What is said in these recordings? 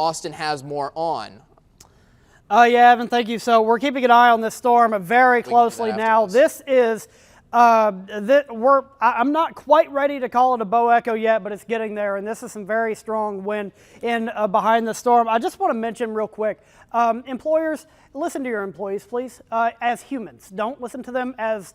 Austin has more on. Yeah, Evan, thank you. So we're keeping an eye on this storm very closely now. This is, I'm not quite ready to call it a bow echo yet, but it's getting there, and this is some very strong wind in behind the storm. I just want to mention real quick, employers, listen to your employees, please, as humans. Don't listen to them as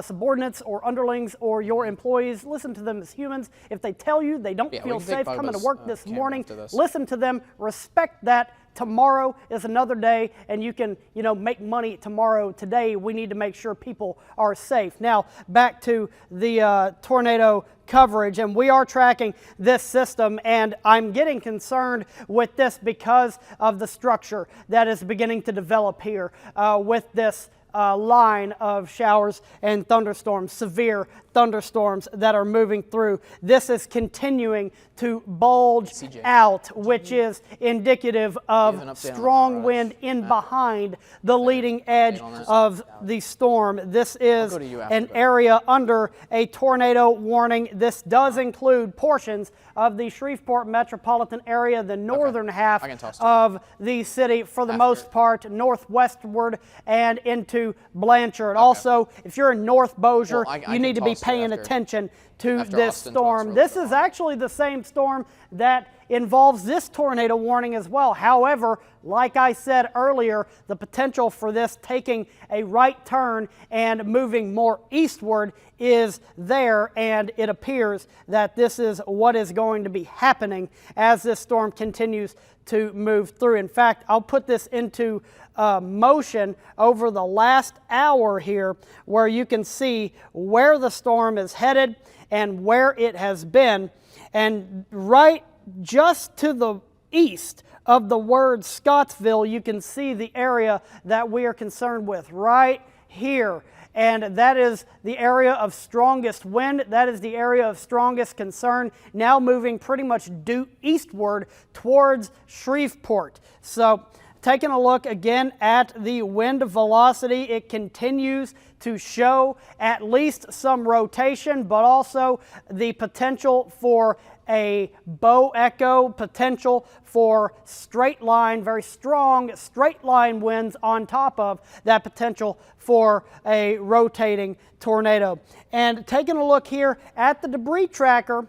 subordinates or underlings or your employees. Listen to them as humans. If they tell you they don't feel safe coming to work this morning, listen to them, respect that. Tomorrow is another day, and you can, make money tomorrow. Today, we need to make sure people are safe. Now, back to the tornado coverage, and we are tracking this system, and I'm getting concerned with this because of the structure that is beginning to develop here with this line of showers and thunderstorms, severe thunderstorms that are moving through. This is continuing to bulge out, which is indicative of strong wind in behind the leading edge of the storm. This is an area under a tornado warning. This does include portions of the Shreveport metropolitan area, the northern half of the city, for the most part, northwestward and into Blanchard. Also, if you're in North Bossier, you need to be paying attention to this storm. This is actually the same storm that involves this tornado warning as well. However, like I said earlier, the potential for this taking a right turn and moving more eastward is there, and it appears that this is what is going to be happening as this storm continues to move through. In fact, I'll put this into motion over the last hour here, where you can see where the storm is headed and where it has been. And right just to the east of the word Scottsville, you can see the area that we are concerned with right here. And that is the area of strongest wind. That is the area of strongest concern, now moving pretty much due eastward towards Shreveport. So taking a look again at the wind velocity, it continues to show at least some rotation, but also the potential for a bow echo, potential for straight line, very strong straight line winds on top of that potential for a rotating tornado. And taking a look here at the debris tracker,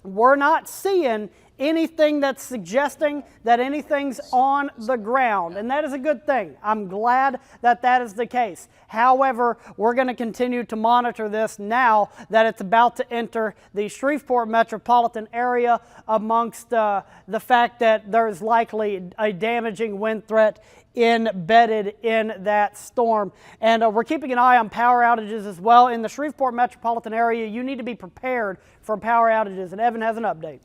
we're not seeing anything that's suggesting that anything's on the ground, and that is a good thing. I'm glad that that is the case. However, we're going to continue to monitor this now that it's about to enter the Shreveport metropolitan area, amongst the fact that there's likely a damaging wind threat embedded in that storm. And we're keeping an eye on power outages as well. In the Shreveport metropolitan area, you need to be prepared for power outages, and Evan has an update.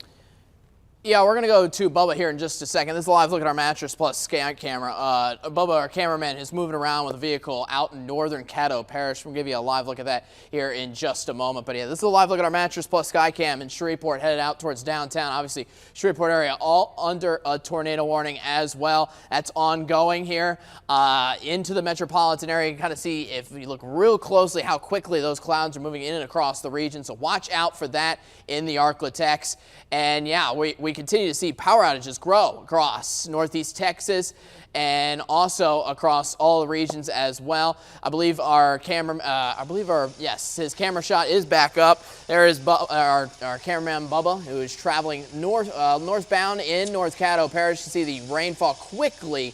Yeah, we're going to go to Bubba here in just a second. This is a live look at our Mattress Plus scan camera. Bubba, our cameraman, is moving around with a vehicle out in northern Caddo Parish. We'll give you a live look at that here in just a moment. But yeah, this is a live look at our Mattress Plus Skycam in Shreveport, headed out towards downtown. Obviously, Shreveport area all under a tornado warning as well. That's ongoing here into the metropolitan area. You can kind of see, if you look real closely, how quickly those clouds are moving in and across the region. So watch out for that in the Arklatex. And yeah, we continue to see power outages grow across northeast Texas and also across all the regions as well. I believe our his camera shot is back up. There is our cameraman Bubba, who is traveling northbound in North Caddo Parish. You see the rainfall quickly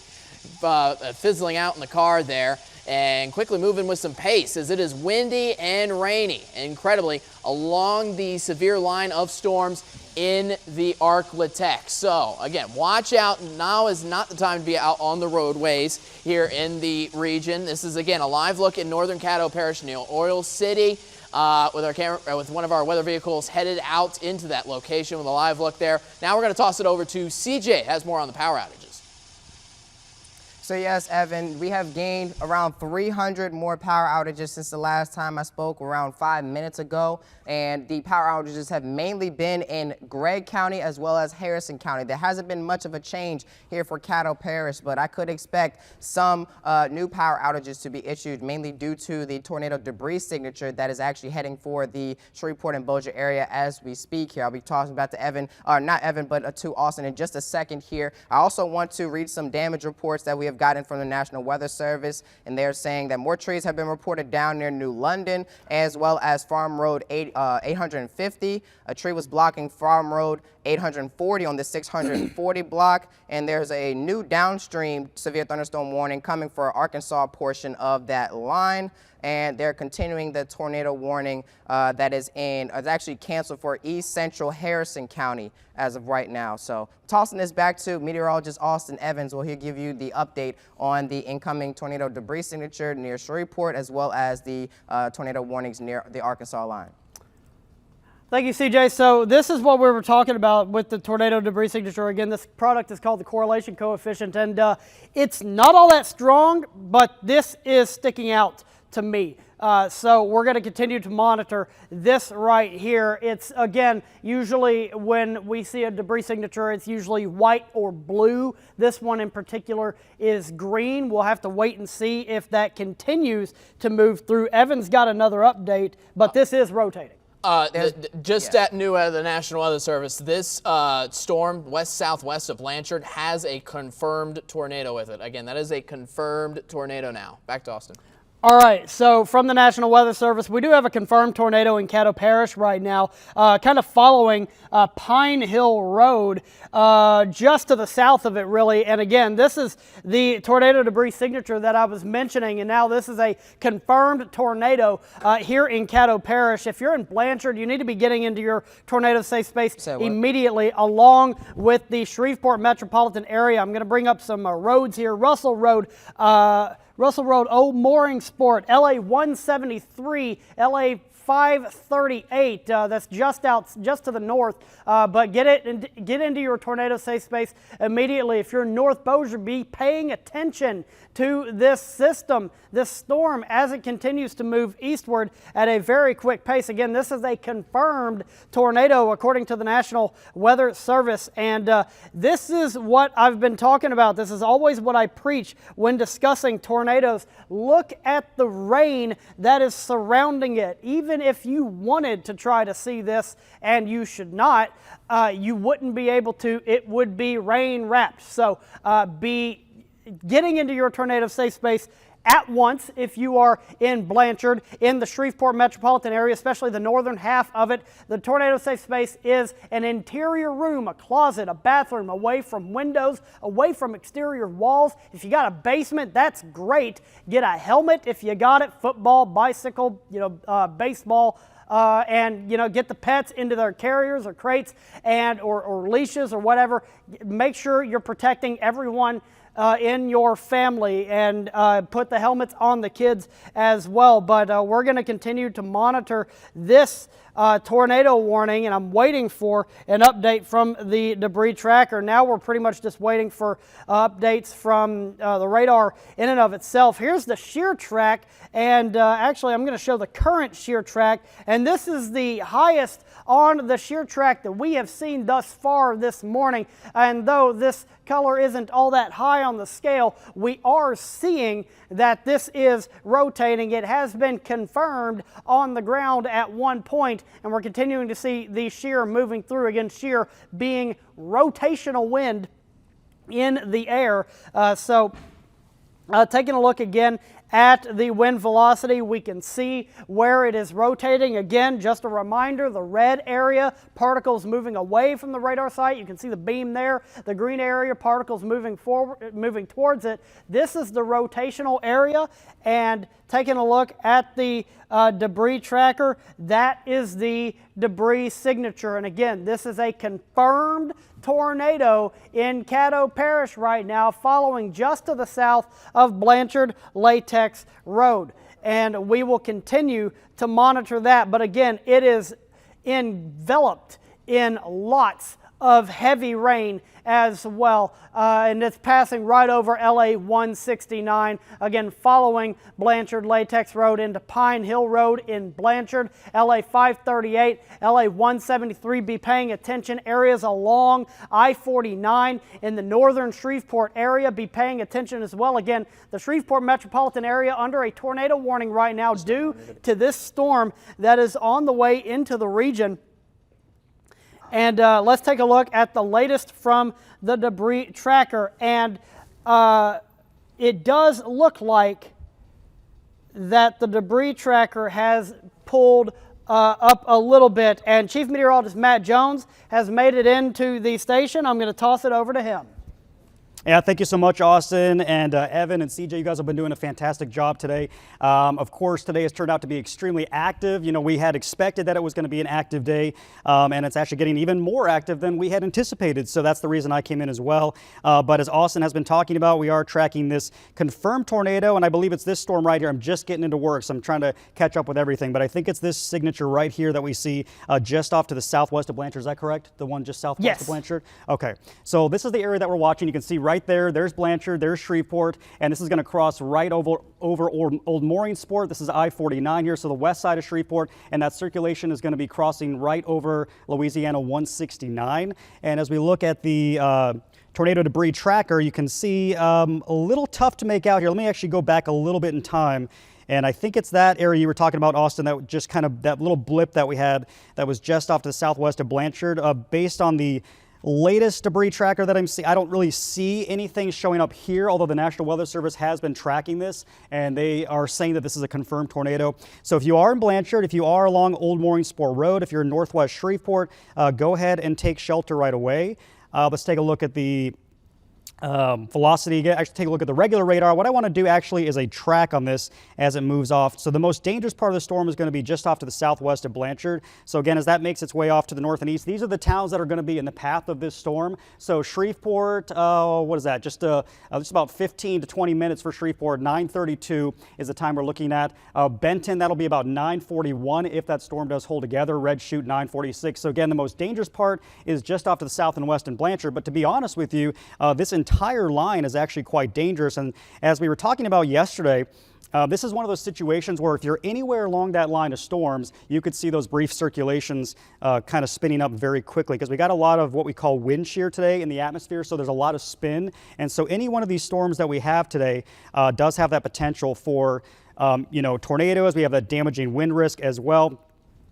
fizzling out in the car there, and quickly moving with some pace as it is windy and rainy, incredibly, along the severe line of storms in the Arklatex. So again, watch out. Now is not the time to be out on the roadways here in the region. This is again a live look in northern Caddo Parish near Oil City with one of our weather vehicles headed out into that location with a live look there. Now we're going to toss it over to CJ. Has more on the power outages. So yes, Evan, we have gained around 300 more power outages since the last time I spoke, around 5 minutes ago. And the power outages have mainly been in Gregg County as well as Harrison County. There hasn't been much of a change here for Caddo Parish, but I could expect some new power outages to be issued, mainly due to the tornado debris signature that is actually heading for the Shreveport and Bossier area as we speak here. I'll be talking about to Evan, or not Evan, but to Austin in just a second here. I also want to read some damage reports that we have gotten from the National Weather Service, and they're saying that more trees have been reported down near New London, as well as Farm Road 850. A tree was blocking Farm Road 840 on the 640 block, and there's a new downstream severe thunderstorm warning coming for Arkansas portion of that line. And they're continuing the tornado warning that is actually canceled for East Central Harrison County as of right now. So tossing this back to meteorologist Austin Evans, will he give you the update on the incoming tornado debris signature near Shreveport, as well as the tornado warnings near the Arkansas line. Thank you, CJ. So this is what we were talking about with the tornado debris signature. Again, this product is called the correlation coefficient, and it's not all that strong, but this is sticking out to me. So we're going to continue to monitor this right here. It's, again, usually when we see a debris signature, it's usually white or blue. This one in particular is green. We'll have to wait and see if that continues to move through. Evan's got another update, but this is rotating. At new out of the National Weather Service, this storm west-southwest of Blanchard has a confirmed tornado with it. Again, that is a confirmed tornado now. Back to Austin. All right, so from the National Weather Service, we do have a confirmed tornado in Caddo Parish right now, kind of following Pine Hill Road, just to the south of it, really. And again, this is the tornado debris signature that I was mentioning, and now this is a confirmed tornado here in Caddo Parish. If you're in Blanchard, you need to be getting into your tornado safe space immediately, along with the Shreveport metropolitan area. I'm going to bring up some roads here. Russell Road, Old Mooring Sport, LA 173, LA 538. That's just to the north. But get into your tornado safe space immediately. If you're in North Bossier, be paying attention to this system, this storm, as it continues to move eastward at a very quick pace. Again, this is a confirmed tornado according to the National Weather Service, and this is what I've been talking about. This is always what I preach when discussing tornadoes. Look at the rain that is surrounding it. Even if you wanted to try to see this, and you should not, you wouldn't be able to. It would be rain wrapped. So be getting into your tornado safe space at once if you are in Blanchard, in the Shreveport metropolitan area, especially the northern half of it. The tornado safe space is an interior room, a closet, a bathroom, away from windows, away from exterior walls. If you got a basement, that's great. Get a helmet if you got it, football, bicycle, baseball, and get the pets into their carriers or crates and or leashes or whatever. Make sure you're protecting everyone in your family, and put the helmets on the kids as well. But we're going to continue to monitor this tornado warning, and I'm waiting for an update from the debris tracker. Now we're pretty much just waiting for updates from the radar in and of itself. Here's the shear track, and actually I'm going to show the current shear track, and this is the highest on the shear track that we have seen thus far this morning. And though this color isn't all that high on the scale, we are seeing that this is rotating. It has been confirmed on the ground at one point, and we're continuing to see the shear moving through. Again, shear being rotational wind in the air. Taking a look again at the wind velocity, we can see where it is rotating. Again, just a reminder, the red area, particles moving away from the radar site. You can see the beam there. The green area, particles moving forward, moving towards it. This is the rotational area. And taking a look at the debris tracker, that is the debris signature. And again, this is a confirmed tornado in Caddo Parish right now, following just to the south of Blanchard Latex Road. And we will continue to monitor that. But again, it is enveloped in lots of heavy rain as well, and it's passing right over LA 169, again following Blanchard Latex Road into Pine Hill Road in Blanchard. LA 538, LA 173, be paying attention. Areas along I-49 in the northern Shreveport area, be paying attention as well. Again, the Shreveport metropolitan area under a tornado warning right now due to this storm that is on the way into the region. And let's take a look at the latest from the debris tracker. And it does look like that the debris tracker has pulled up a little bit. And Chief Meteorologist Matt Jones has made it into the station. I'm going to toss it over to him. Yeah, thank you so much, Austin and Evan and CJ. You guys have been doing a fantastic job today. Of course, today has turned out to be extremely active. You know, we had expected that it was going to be an active day, and it's actually getting even more active than we had anticipated. So that's the reason I came in as well. But as Austin has been talking about, we are tracking this confirmed tornado, and I believe it's this storm right here. I'm just getting into work, so I'm trying to catch up with everything. But I think it's this signature right here that we see just off to the southwest of Blanchard. Is that correct? The one just southwest of Blanchard? Okay. So this is the area that we're watching. You can see right there, there's Blanchard, there's Shreveport, and this is going to cross right over Old Mooringsport. This is I-49 here, so the west side of Shreveport, and that circulation is going to be crossing right over Louisiana 169. And as we look at the tornado debris tracker, you can see a little tough to make out here. Let me actually go back a little bit in time. And I think it's that area you were talking about, Austin, that just kind of that little blip that we had that was just off to the southwest of Blanchard. Based on the latest debris tracker that I'm seeing, I don't really see anything showing up here, although the National Weather Service has been tracking this, and they are saying that this is a confirmed tornado. So if you are in Blanchard, if you are along Old Mooringsport Road, if you're in northwest Shreveport, go ahead and take shelter right away. Let's take a look at the velocity. Actually take a look at the regular radar. What I want to do actually is a track on this as it moves off. So the most dangerous part of the storm is going to be just off to the southwest of Blanchard. So again, as that makes its way off to the north and east, these are the towns that are going to be in the path of this storm. So Shreveport, what is that? Just about 15 to 20 minutes for Shreveport. 9:32 is the time we're looking at. Benton, that'll be about 9:41 if that storm does hold together. Red Chute 9:46. So again, the most dangerous part is just off to the south and west in Blanchard. But to be honest with you, this entire line is actually quite dangerous. And as we were talking about yesterday, this is one of those situations where if you're anywhere along that line of storms, you could see those brief circulations kind of spinning up very quickly, because we got a lot of what we call wind shear today in the atmosphere, so there's a lot of spin. And so any one of these storms that we have today does have that potential for tornadoes. We have that damaging wind risk as well.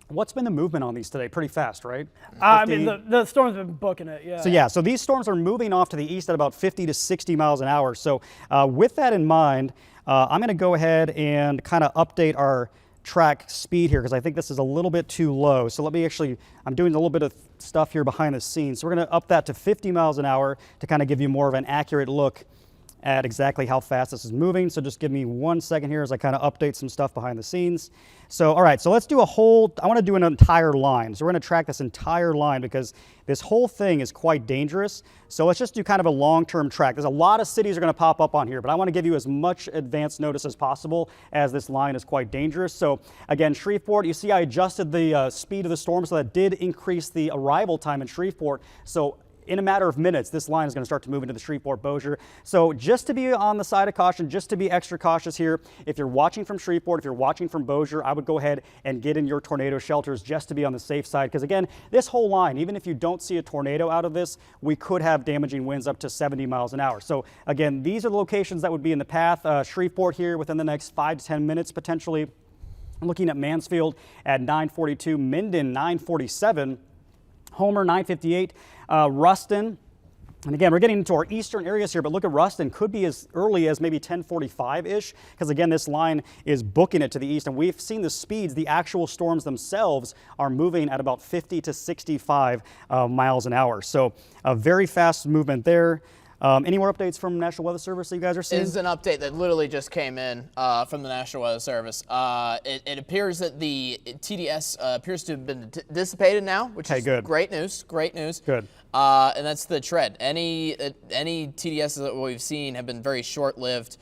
What's been the movement on these today? Pretty fast, right? I mean, the storm's been booking it, yeah. So these storms are moving off to the east at about 50 to 60 miles an hour. So with that in mind, I'm going to go ahead and kind of update our track speed here, because I think this is a little bit too low. So I'm doing a little bit of stuff here behind the scenes. So we're going to up that to 50 miles an hour to kind of give you more of an accurate look at exactly how fast this is moving. So just give me 1 second here as I kind of update some stuff behind the scenes. So, all right, so let's do I want to do an entire line. So we're going to track this entire line because this whole thing is quite dangerous. So let's just do kind of a long-term track. There's a lot of cities are going to pop up on here, but I want to give you as much advance notice as possible, as this line is quite dangerous. So again, Shreveport, you see I adjusted the speed of the storm, so that did increase the arrival time in Shreveport. So in a matter of minutes, this line is going to start to move into the Shreveport-Bossier. So just to be on the side of caution, just to be extra cautious here, if you're watching from Shreveport, if you're watching from Bossier, I would go ahead and get in your tornado shelters just to be on the safe side. Because again, this whole line, even if you don't see a tornado out of this, we could have damaging winds up to 70 miles an hour. So again, these are the locations that would be in the path. Shreveport here within the next 5 to 10 minutes potentially. Looking at Mansfield at 9:42, Minden 9:47, Homer 9:58, Ruston, and again, we're getting into our eastern areas here, but look at Ruston, could be as early as maybe 10:45-ish, because again, this line is booking it to the east, and we've seen the speeds, the actual storms themselves are moving at about 50 to 65 miles an hour. So a very fast movement there. Any more updates from National Weather Service that you guys are seeing? This is an update that literally just came in from the National Weather Service. It appears that the TDS appears to have been dissipated now, which is good. Great news. Great news. Good. and that's the tread. Any TDSs that we've seen have been very short-lived,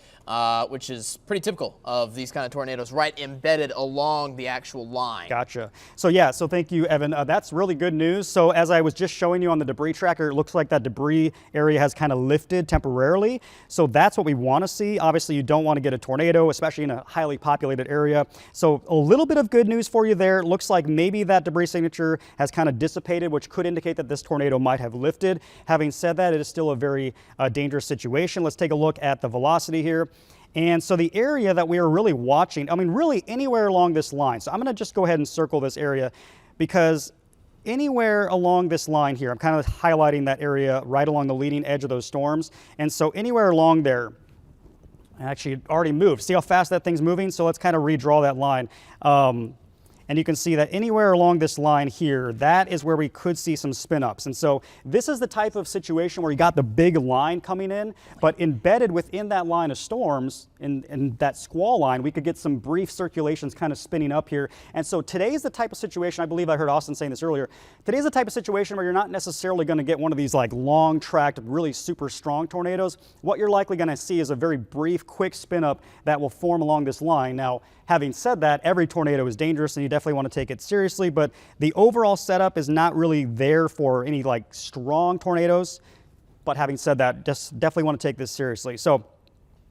which is pretty typical of these kind of tornadoes, right embedded along the actual line. Gotcha. So yeah, so thank you, Evan. That's really good news. So as I was just showing you on the debris tracker, it looks like that debris area has kind of lifted temporarily. So that's what we want to see. Obviously, you don't want to get a tornado, especially in a highly populated area. So a little bit of good news for you there. It looks like maybe that debris signature has kind of dissipated, which could indicate that this tornado might have lifted. Having said that, it is still a very dangerous situation. Let's take a look at the velocity here. And so the area that we are really watching, I mean, really anywhere along this line. So I'm going to just go ahead and circle this area, because anywhere along this line here, I'm kind of highlighting that area right along the leading edge of those storms. And so anywhere along there, actually it already moved. See how fast that thing's moving? So let's kind of redraw that line. And you can see that anywhere along this line here, that is where we could see some spin ups. And so this is the type of situation where you got the big line coming in, but embedded within that line of storms, in that squall line, we could get some brief circulations kind of spinning up here. And so today's the type of situation, I believe I heard Austin saying this earlier, today's the type of situation where you're not necessarily going to get one of these like long tracked, really super strong tornadoes. What you're likely going to see is a very brief, quick spin up that will form along this line. Now, having said that, every tornado is dangerous and you definitely want to take it seriously, but the overall setup is not really there for any like strong tornadoes. But having said that, just definitely want to take this seriously. So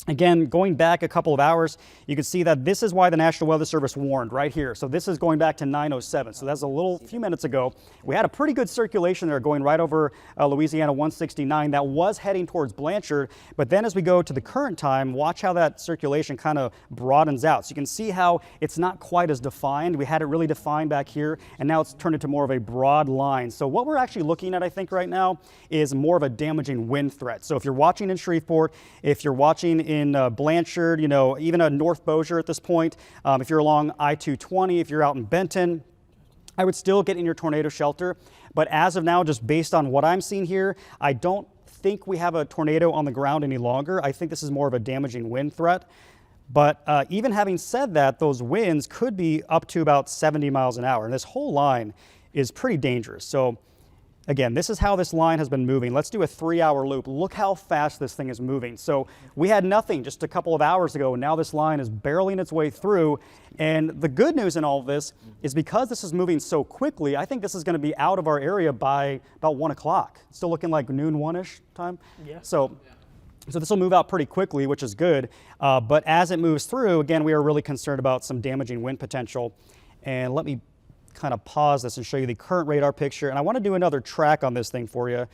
again, going back a couple of hours, you can see that this is why the National Weather Service warned right here. So this is going back to 9:07. So that's a few minutes ago. We had a pretty good circulation there going right over Louisiana 169 that was heading towards Blanchard. But then as we go to the current time, watch how that circulation kind of broadens out. So you can see how it's not quite as defined. We had it really defined back here, and now it's turned into more of a broad line. So what we're actually looking at, I think, right now is more of a damaging wind threat. So if you're watching in Shreveport, if you're watching in Blanchard, you know, even a North Bossier at this point, if you're along I-220, if you're out in Benton, I would still get in your tornado shelter. But as of now, just based on what I'm seeing here, I don't think we have a tornado on the ground any longer. I think this is more of a damaging wind threat. But even having said that, those winds could be up to about 70 miles an hour. And this whole line is pretty dangerous. So again, this is how this line has been moving. Let's do a 3-hour loop. Look how fast this thing is moving. So we had nothing just a couple of hours ago, and now this line is barreling its way through. And the good news in all of this is because this is moving so quickly, I think this is going to be out of our area by about 1 o'clock. Still looking like noon, 1-ish time. Yeah. So this will move out pretty quickly, which is good. But as it moves through, again, we are really concerned about some damaging wind potential. And let me kind of pause this and show you the current radar picture. And I want to do another track on this thing for you.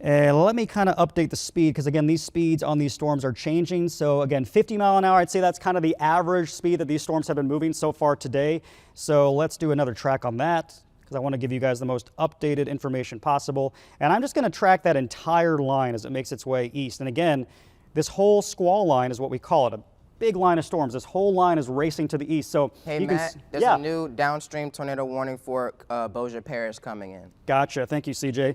And let me kind of update the speed, because again, these speeds on these storms are changing. So again, 50 mile an hour, I'd say that's kind of the average speed that these storms have been moving so far today. So let's do another track on that, because I want to give you guys the most updated information possible. And I'm just going to track that entire line as it makes its way east. And again, this whole squall line is what we call it, a big line of storms. This whole line is racing to the east. So hey, Matt, there's a new downstream tornado warning for Bossier Parish coming in. Gotcha. Thank you, CJ.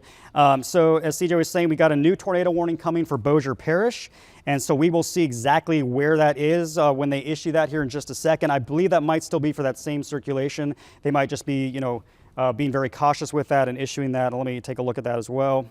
So as CJ was saying, we got a new tornado warning coming for Bossier Parish. And so we will see exactly where that is when they issue that here in just a second. I believe that might still be for that same circulation. They might just be, you know, being very cautious with that and issuing that. Let me take a look at that as well.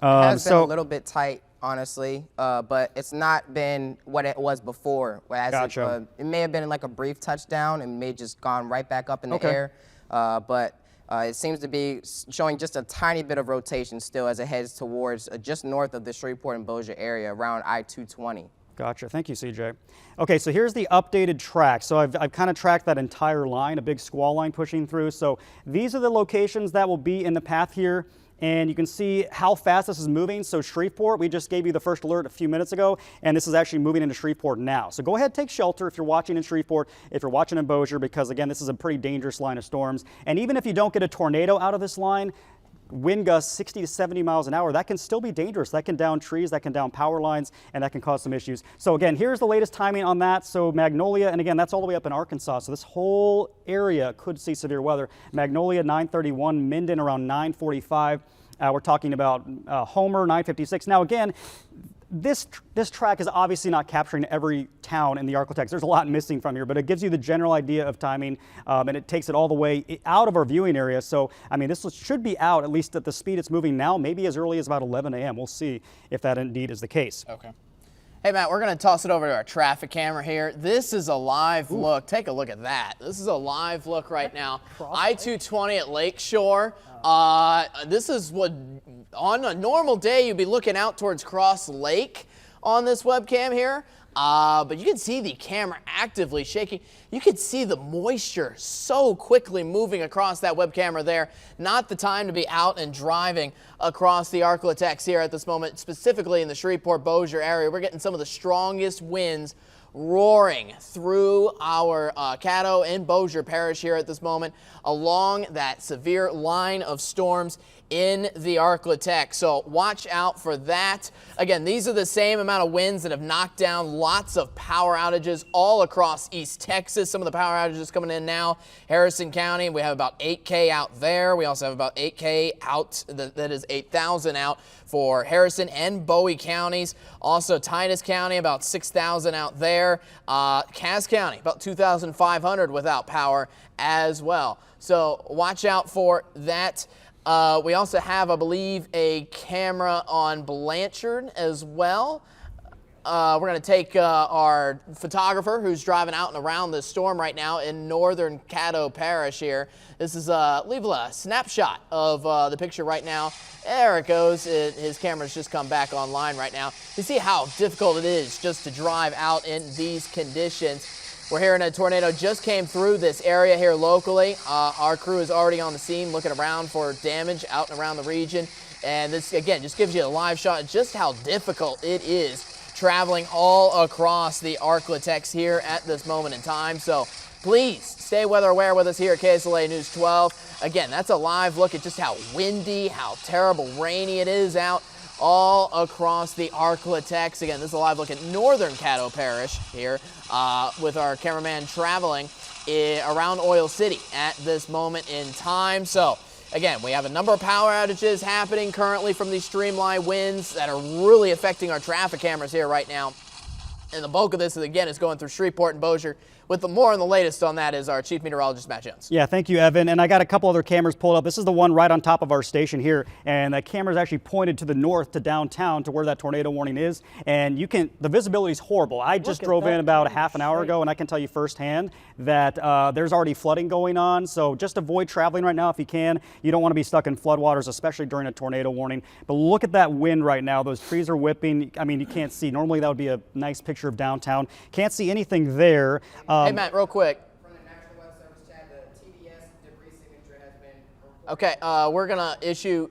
It has been a little bit tight, honestly, but it's not been what it was before. Gotcha. It may have been like a brief touchdown and may just gone right back up in the air, but it seems to be showing just a tiny bit of rotation still as it heads towards just north of the Shreveport and Bossier area around I-220. Gotcha. Thank you, CJ. Okay, so here's the updated track. So I've kind of tracked that entire line, a big squall line pushing through. So these are the locations that will be in the path here. And you can see how fast this is moving. So Shreveport, we just gave you the first alert a few minutes ago, and this is actually moving into Shreveport now. So go ahead, take shelter if you're watching in Shreveport, if you're watching in Bossier, because again, this is a pretty dangerous line of storms. And even if you don't get a tornado out of this line, wind gusts 60 to 70 miles an hour, that can still be dangerous. That can down trees, that can down power lines, and that can cause some issues. So again, here's the latest timing on that. So Magnolia, and again, that's all the way up in Arkansas. So this whole area could see severe weather. Magnolia 9:31, Minden around 9:45. We're talking about Homer 9:56. Now again, this track is obviously not capturing every town in the Arklatex. There's a lot missing from here, but it gives you the general idea of timing, and it takes it all the way out of our viewing area. So, I mean, this should be out, at least at the speed it's moving now, maybe as early as about 11 a.m. We'll see if that indeed is the case. Okay. Hey, Matt, we're going to toss it over to our traffic camera here. This is a live look. Take a look at that. This is a live look right now. I-220 at Lakeshore. This is what, on a normal day, you'd be looking out towards Cross Lake on this webcam here. But you can see the camera actively shaking. You can see the moisture so quickly moving across that web camera there. Not the time to be out and driving across the Arklatex here at this moment, specifically in the Shreveport-Bossier area. We're getting some of the strongest winds roaring through our Caddo and Bossier Parish here at this moment along that severe line of storms in the Arklatex. So watch out for that. Again, these are the same amount of winds that have knocked down lots of power outages all across East Texas. Some of the power outages coming in now. Harrison County, we have about 8K out there. We also have about 8K out, that is 8,000 out for Harrison and Bowie counties. Also Titus County, about 6,000 out there. Cass County, about 2,500 without power as well. So watch out for that. We also have, I believe, a camera on Blanchard as well. We're going to take our photographer who's driving out and around this storm right now in northern Caddo Parish here. This is leave a snapshot of the picture right now. There it goes. His camera's just come back online right now. You see how difficult it is just to drive out in these conditions. We're hearing a tornado just came through this area here locally. Our crew is already on the scene looking around for damage out and around the region. And this, again, just gives you a live shot of just how difficult it is traveling all across the Arklatex here at this moment in time. So please stay weather aware with us here at KSLA News 12. Again, that's a live look at just how windy, how terrible rainy it is out all across the Arklatex. Again, this is a live look at northern Caddo Parish here with our cameraman traveling around Oil City at this moment in time. So again, we have a number of power outages happening currently from these streamline winds that are really affecting our traffic cameras here right now. And the bulk of this, again, is going through Shreveport and Bossier. With more on the latest on that is our Chief Meteorologist, Matt Jones. Yeah, thank you, Evan. And I got a couple other cameras pulled up. This is the one right on top of our station here. And that camera is actually pointed to the north, to downtown, to where that tornado warning is. And you can, the visibility is horrible. I just drove in about a half an hour ago, and I can tell you firsthand that there's already flooding going on. So just avoid traveling right now if you can. You don't want to be stuck in floodwaters, especially during a tornado warning. But look at that wind right now. Those trees are whipping. I mean, you can't see. Normally, that would be a nice picture of downtown. Can't see anything there. Hey, Matt, real quick. From the National Weather Service chat, the TDS debris signature has been. Okay, we're going to issue.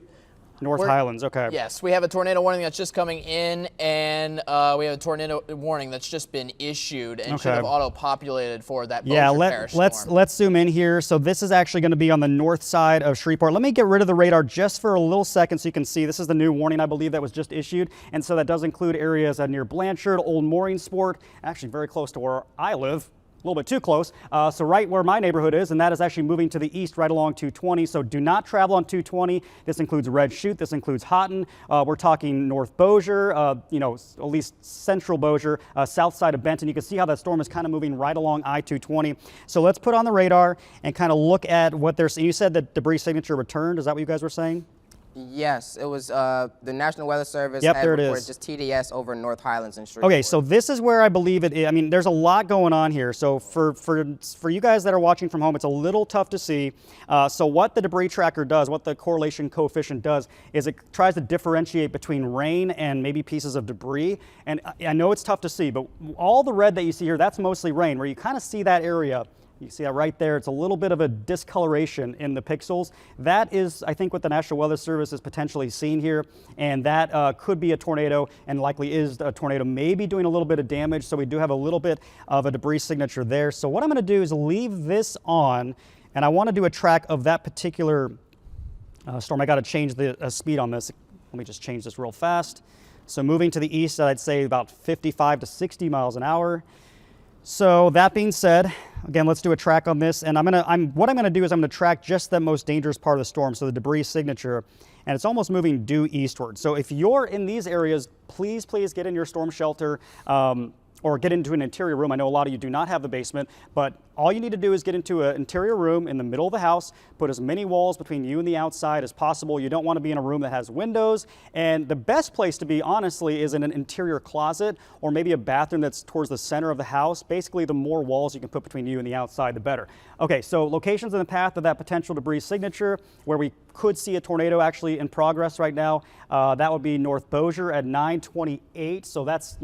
North Highlands, okay. Yes, we have a tornado warning that's just coming in, and we have a tornado warning that's just been issued and should have auto-populated for that Bossier Parish storm. Let's zoom in here. So this is actually going to be on the north side of Shreveport. Let me get rid of the radar just for a little second so you can see. This is the new warning, I believe, that was just issued. And so that does include areas near Blanchard, Old Mooring Sport, actually very close to where I live. A little bit too close. So right where my neighborhood is, and that is actually moving to the east right along 220. So do not travel on 220. This includes Red Chute. This includes Houghton. We're talking North Bossier, you know, at least central Bossier, south side of Benton. You can see how that storm is kind of moving right along I-220. So let's put on the radar and kind of look at what they're saying. You said that debris signature returned. Is that what you guys were saying? Yes, it was the National Weather Service. Yep, had there it reported is. just TDS over North Highlands and Shreveport. Okay, so this is where I believe it is. I mean, there's a lot going on here. So for you guys that are watching from home, it's a little tough to see. So what the debris tracker does, what the correlation coefficient does, is it tries to differentiate between rain and maybe pieces of debris. And I know it's tough to see, but all the red that you see here, that's mostly rain, where you kind of see that area. You see that right there. It's a little bit of a discoloration in the pixels. That is, I think, what the National Weather Service is potentially seeing here, and that could be a tornado and likely is a tornado, maybe doing a little bit of damage. So we do have a little bit of a debris signature there. So what I'm going to do is leave this on, and I want to do a track of that particular storm. I got to change the speed on this. Let me just change this real fast. So moving to the east, I'd say about 55 to 60 miles an hour. So that being said, again, let's do a track on this. And what I'm gonna do is I'm gonna track just the most dangerous part of the storm, so the debris signature, and it's almost moving due eastward. So if you're in these areas, please get in your storm shelter, or get into an interior room. I know a lot of you do not have the basement, but all you need to do is get into an interior room in the middle of the house, put as many walls between you and the outside as possible. You don't want to be in a room that has windows, and the best place to be, honestly, is in an interior closet or maybe a bathroom that's towards the center of the house. Basically, the more walls you can put between you and the outside, the better. Okay, so locations in the path of that potential debris signature where we could see a tornado actually in progress right now, that would be North Bossier at 9:28, so that's,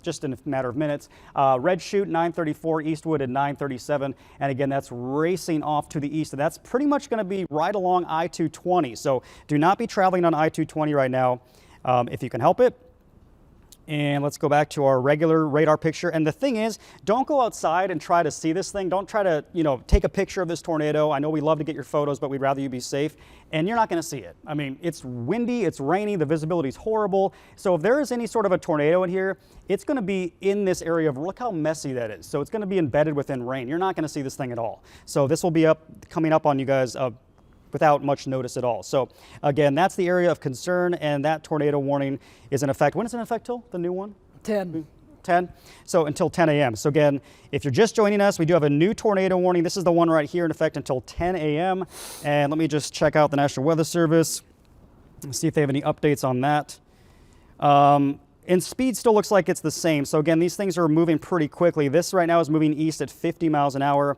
just in a matter of minutes. Red Chute 934, Eastwood at 937, and again, that's racing off to the east, and that's pretty much going to be right along I-220. So do not be traveling on I-220 right now if you can help it. And let's go back to our regular radar picture. And the thing is, don't go outside and try to see this thing. Don't try to, take a picture of this tornado. I know we love to get your photos, but we'd rather you be safe. And you're not going to see it. I mean, it's windy, it's rainy, the visibility is horrible. So if there is any sort of a tornado in here, it's going to be in this area of, look how messy that is. So it's going to be embedded within rain. You're not going to see this thing at all. So this will be coming up on you guys without much notice at all. So again, that's the area of concern, and that tornado warning is in effect. When is it in effect till, the new one? 10. 10? So until 10 a.m. So again, if you're just joining us, we do have a new tornado warning. This is the one right here in effect until 10 a.m. And let me just check out the National Weather Service and see if they have any updates on that. And speed still looks like it's the same. So again, these things are moving pretty quickly. This right now is moving east at 50 miles an hour.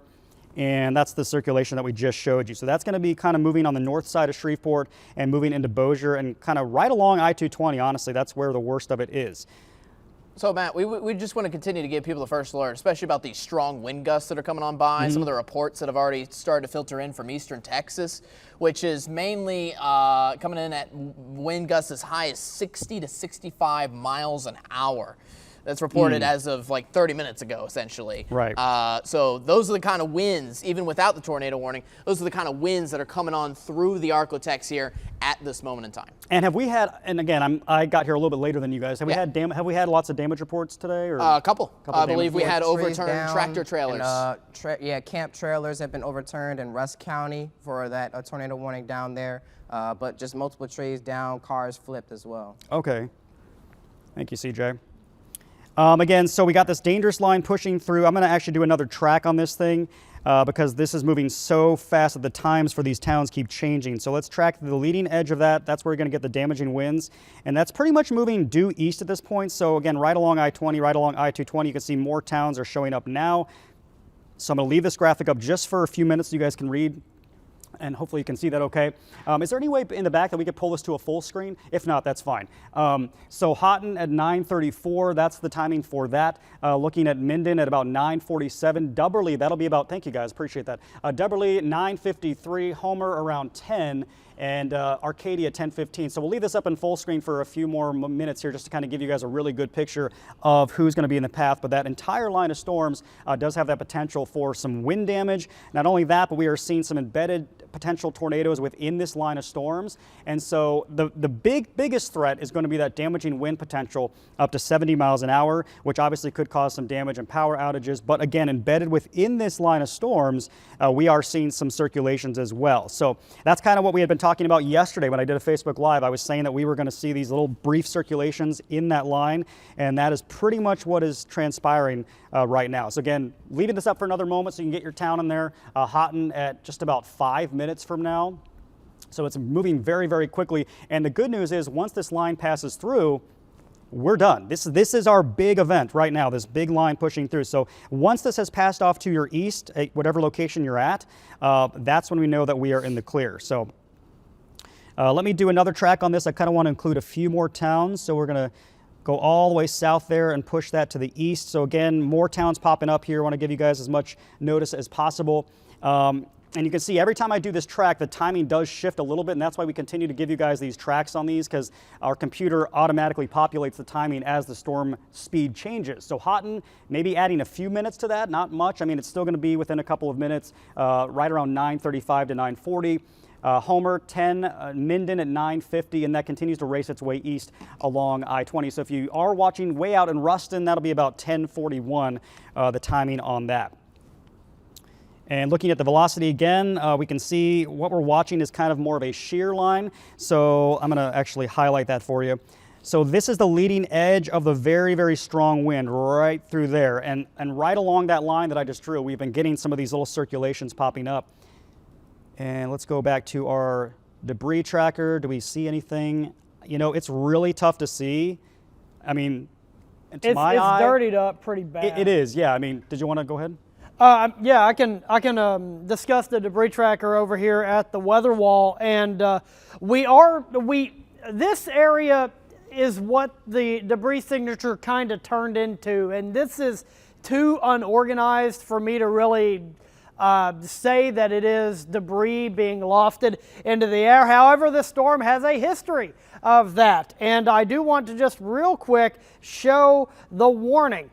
And that's the circulation that we just showed you. So that's going to be kind of moving on the north side of Shreveport and moving into Bossier and kind of right along I-220. Honestly, that's where the worst of it is. So, Matt, we just want to continue to give people the first alert, especially about these strong wind gusts that are coming on by. Some of the reports that have already started to filter in from eastern Texas, which is mainly coming in at wind gusts as high as 60 to 65 miles an hour. That's reported as of like 30 minutes ago, essentially. Right. So those are the kind of winds, even without the tornado warning, those are the kind of winds that are coming on through the Arklatex here at this moment in time. And have we had, and again, I got here a little bit later than you guys. Have we had lots of damage reports today? Or a couple. I believe we had Trees overturned down, tractor trailers. And, camp trailers have been overturned in Rusk County for that tornado warning down there. But just multiple trees down, cars flipped as well. Okay. Thank you, CJ. Again, so we got this dangerous line pushing through. I'm going to actually do another track on this thing because this is moving so fast that the times for these towns keep changing. So let's track the leading edge of that. That's where you're going to get the damaging winds. And that's pretty much moving due east at this point. So again, right along I-20, right along I-220, you can see more towns are showing up now. So I'm going to leave this graphic up just for a few minutes so you guys can read. And hopefully you can see that okay. Is there any way in the back that we could pull this to a full screen? If not, that's fine. So Houghton at 9:34, that's the timing for that. Looking at Minden at about 9:47. Dubberly, that'll be about, thank you guys, appreciate that. Dubberly 9:53, Homer around 10, and Arcadia 10:15. So we'll leave this up in full screen for a few more minutes here just to kind of give you guys a really good picture of who's going to be in the path. But that entire line of storms does have that potential for some wind damage. Not only that, but we are seeing some embedded potential tornadoes within this line of storms. And so the biggest threat is going to be that damaging wind potential up to 70 miles an hour, which obviously could cause some damage and power outages. But again, embedded within this line of storms, we are seeing some circulations as well. So that's kind of what we had been talking about yesterday when I did a Facebook Live. I was saying that we were going to see these little brief circulations in that line, and that is pretty much what is transpiring right now. So again, leaving this up for another moment so you can get your town in there. Houghton at just about 5 minutes from now. So it's moving very, very quickly. And the good news is once this line passes through, we're done. This is our big event right now, this big line pushing through. So once this has passed off to your east, at whatever location you're at, that's when we know that we are in the clear. So let me do another track on this. I kind of want to include a few more towns. So we're going to go all the way south there and push that to the east. So again, more towns popping up here. I want to give you guys as much notice as possible. And you can see every time I do this track, the timing does shift a little bit, and that's why we continue to give you guys these tracks on these, because our computer automatically populates the timing as the storm speed changes. So Houghton, maybe adding a few minutes to that, not much. I mean, it's still going to be within a couple of minutes, right around 9:35 to 9:40. Homer 10, Minden at 950, and that continues to race its way east along I-20. So if you are watching way out in Ruston, that'll be about 10:41, the timing on that. And looking at the velocity again, we can see what we're watching is kind of more of a shear line. So I'm going to actually highlight that for you. So this is the leading edge of the very, very strong wind right through there. And right along that line that I just drew, we've been getting some of these little circulations popping up. And let's go back to our debris tracker. Do we see anything? You know, it's really tough to see. I mean, to my eye, it's dirtied up pretty bad. It is, yeah. I mean, did you want to go ahead? Yeah, I can discuss the debris tracker over here at the weather wall, and this area is what the debris signature kind of turned into, and this is too unorganized for me to really say that it is debris being lofted into the air. However, this storm has a history of that, and I do want to just real quick show the warning,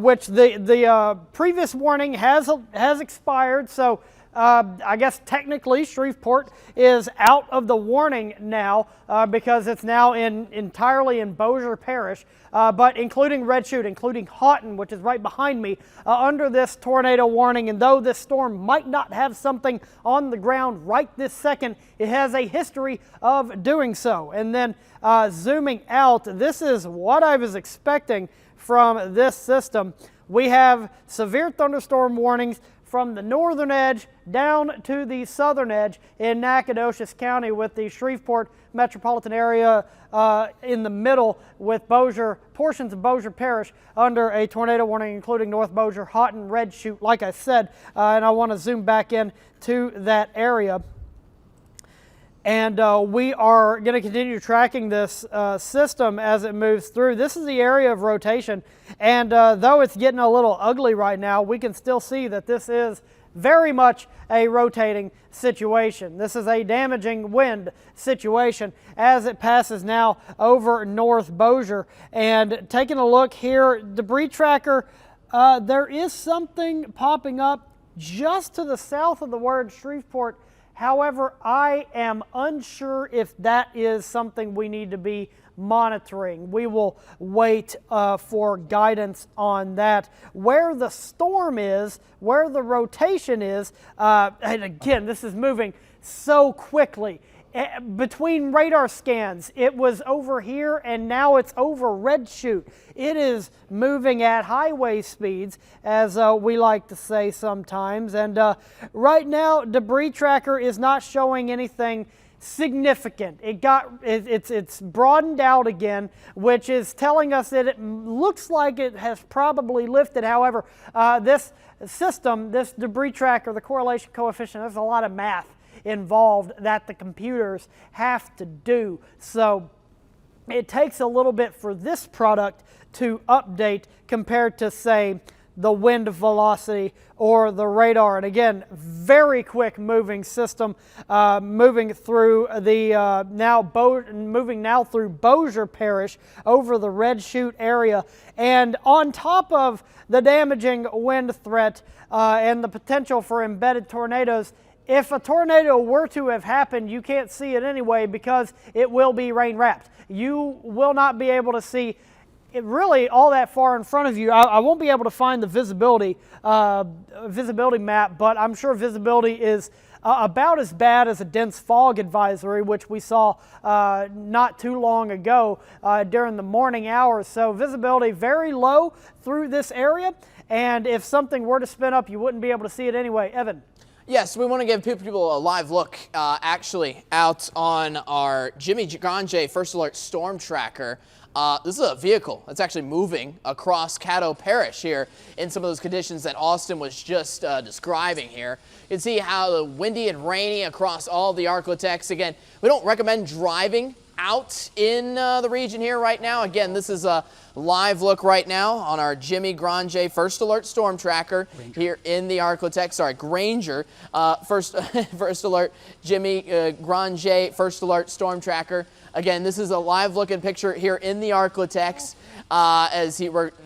which the previous warning has expired. So I guess technically Shreveport is out of the warning now because it's now entirely in Bossier Parish, but including Red Chute, including Houghton, which is right behind me, under this tornado warning. And though this storm might not have something on the ground right this second, it has a history of doing so. And then zooming out, this is what I was expecting from this system. We have severe thunderstorm warnings from the northern edge down to the southern edge in Nacogdoches County, with the Shreveport metropolitan area in the middle, with portions of Bossier Parish under a tornado warning, including North Bossier, Houghton, Red Chute, like I said. And I want to zoom back in to that area. And we are going to continue tracking this system as it moves through. This is the area of rotation, and though it's getting a little ugly right now, we can still see that this is very much a rotating situation. This is a damaging wind situation as it passes now over North Bossier. And taking a look here, debris tracker, there is something popping up just to the south of the word Shreveport. However, I am unsure if that is something we need to be monitoring. We will wait for guidance on that. Where the storm is, where the rotation is, and again, this is moving so quickly. Between radar scans, it was over here and now it's over Red Chute. It is moving at highway speeds, as we like to say sometimes. And right now, debris tracker is not showing anything significant. It's broadened out again, which is telling us that it looks like it has probably lifted. However, this system, this debris tracker, the correlation coefficient, there's a lot of math involved that the computers have to do. So it takes a little bit for this product to update compared to, say, the wind velocity or the radar. And again, very quick moving system, moving through the moving now through Bossier Parish over the Red Chute area. And on top of the damaging wind threat and the potential for embedded tornadoes, if a tornado were to have happened, you can't see it anyway because it will be rain wrapped. You will not be able to see it really all that far in front of you. I won't be able to find the visibility map, but I'm sure visibility is about as bad as a dense fog advisory, which we saw not too long ago during the morning hours. So visibility very low through this area, and if something were to spin up, you wouldn't be able to see it anyway. Evan? Yes, we want to give people a live look actually out on our Jimmy Grande First Alert Storm Tracker. This is a vehicle that's actually moving across Caddo Parish here in some of those conditions that Austin was just describing here. You can see how the windy and rainy across all the Arklatex. Again, we don't recommend driving out in the region here right now. Again, this is a live look right now on our Jimmy Grande First Alert Storm Tracker here in the Arklatex. Sorry, Granger First Alert Jimmy Grande First Alert Storm Tracker. Again, this is a live looking picture here in the Arklatex.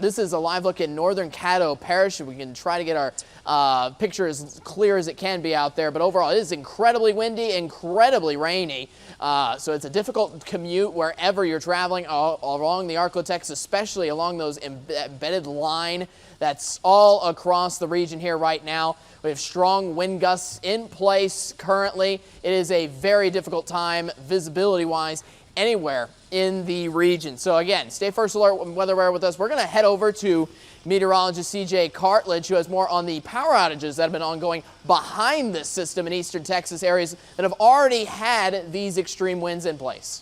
This is a live look in northern Caddo Parish. We can try to get our picture as clear as it can be out there, but overall it is incredibly windy, incredibly rainy. So it's a difficult commute wherever you're traveling along the Arklatex, especially along those embedded line that's all across the region here right now. We have strong wind gusts in place currently. It is a very difficult time visibility-wise anywhere in the region. So again, stay first alert weather with us. We're going to head over to meteorologist CJ Cartledge, who has more on the power outages that have been ongoing behind this system in eastern Texas, areas that have already had these extreme winds in place.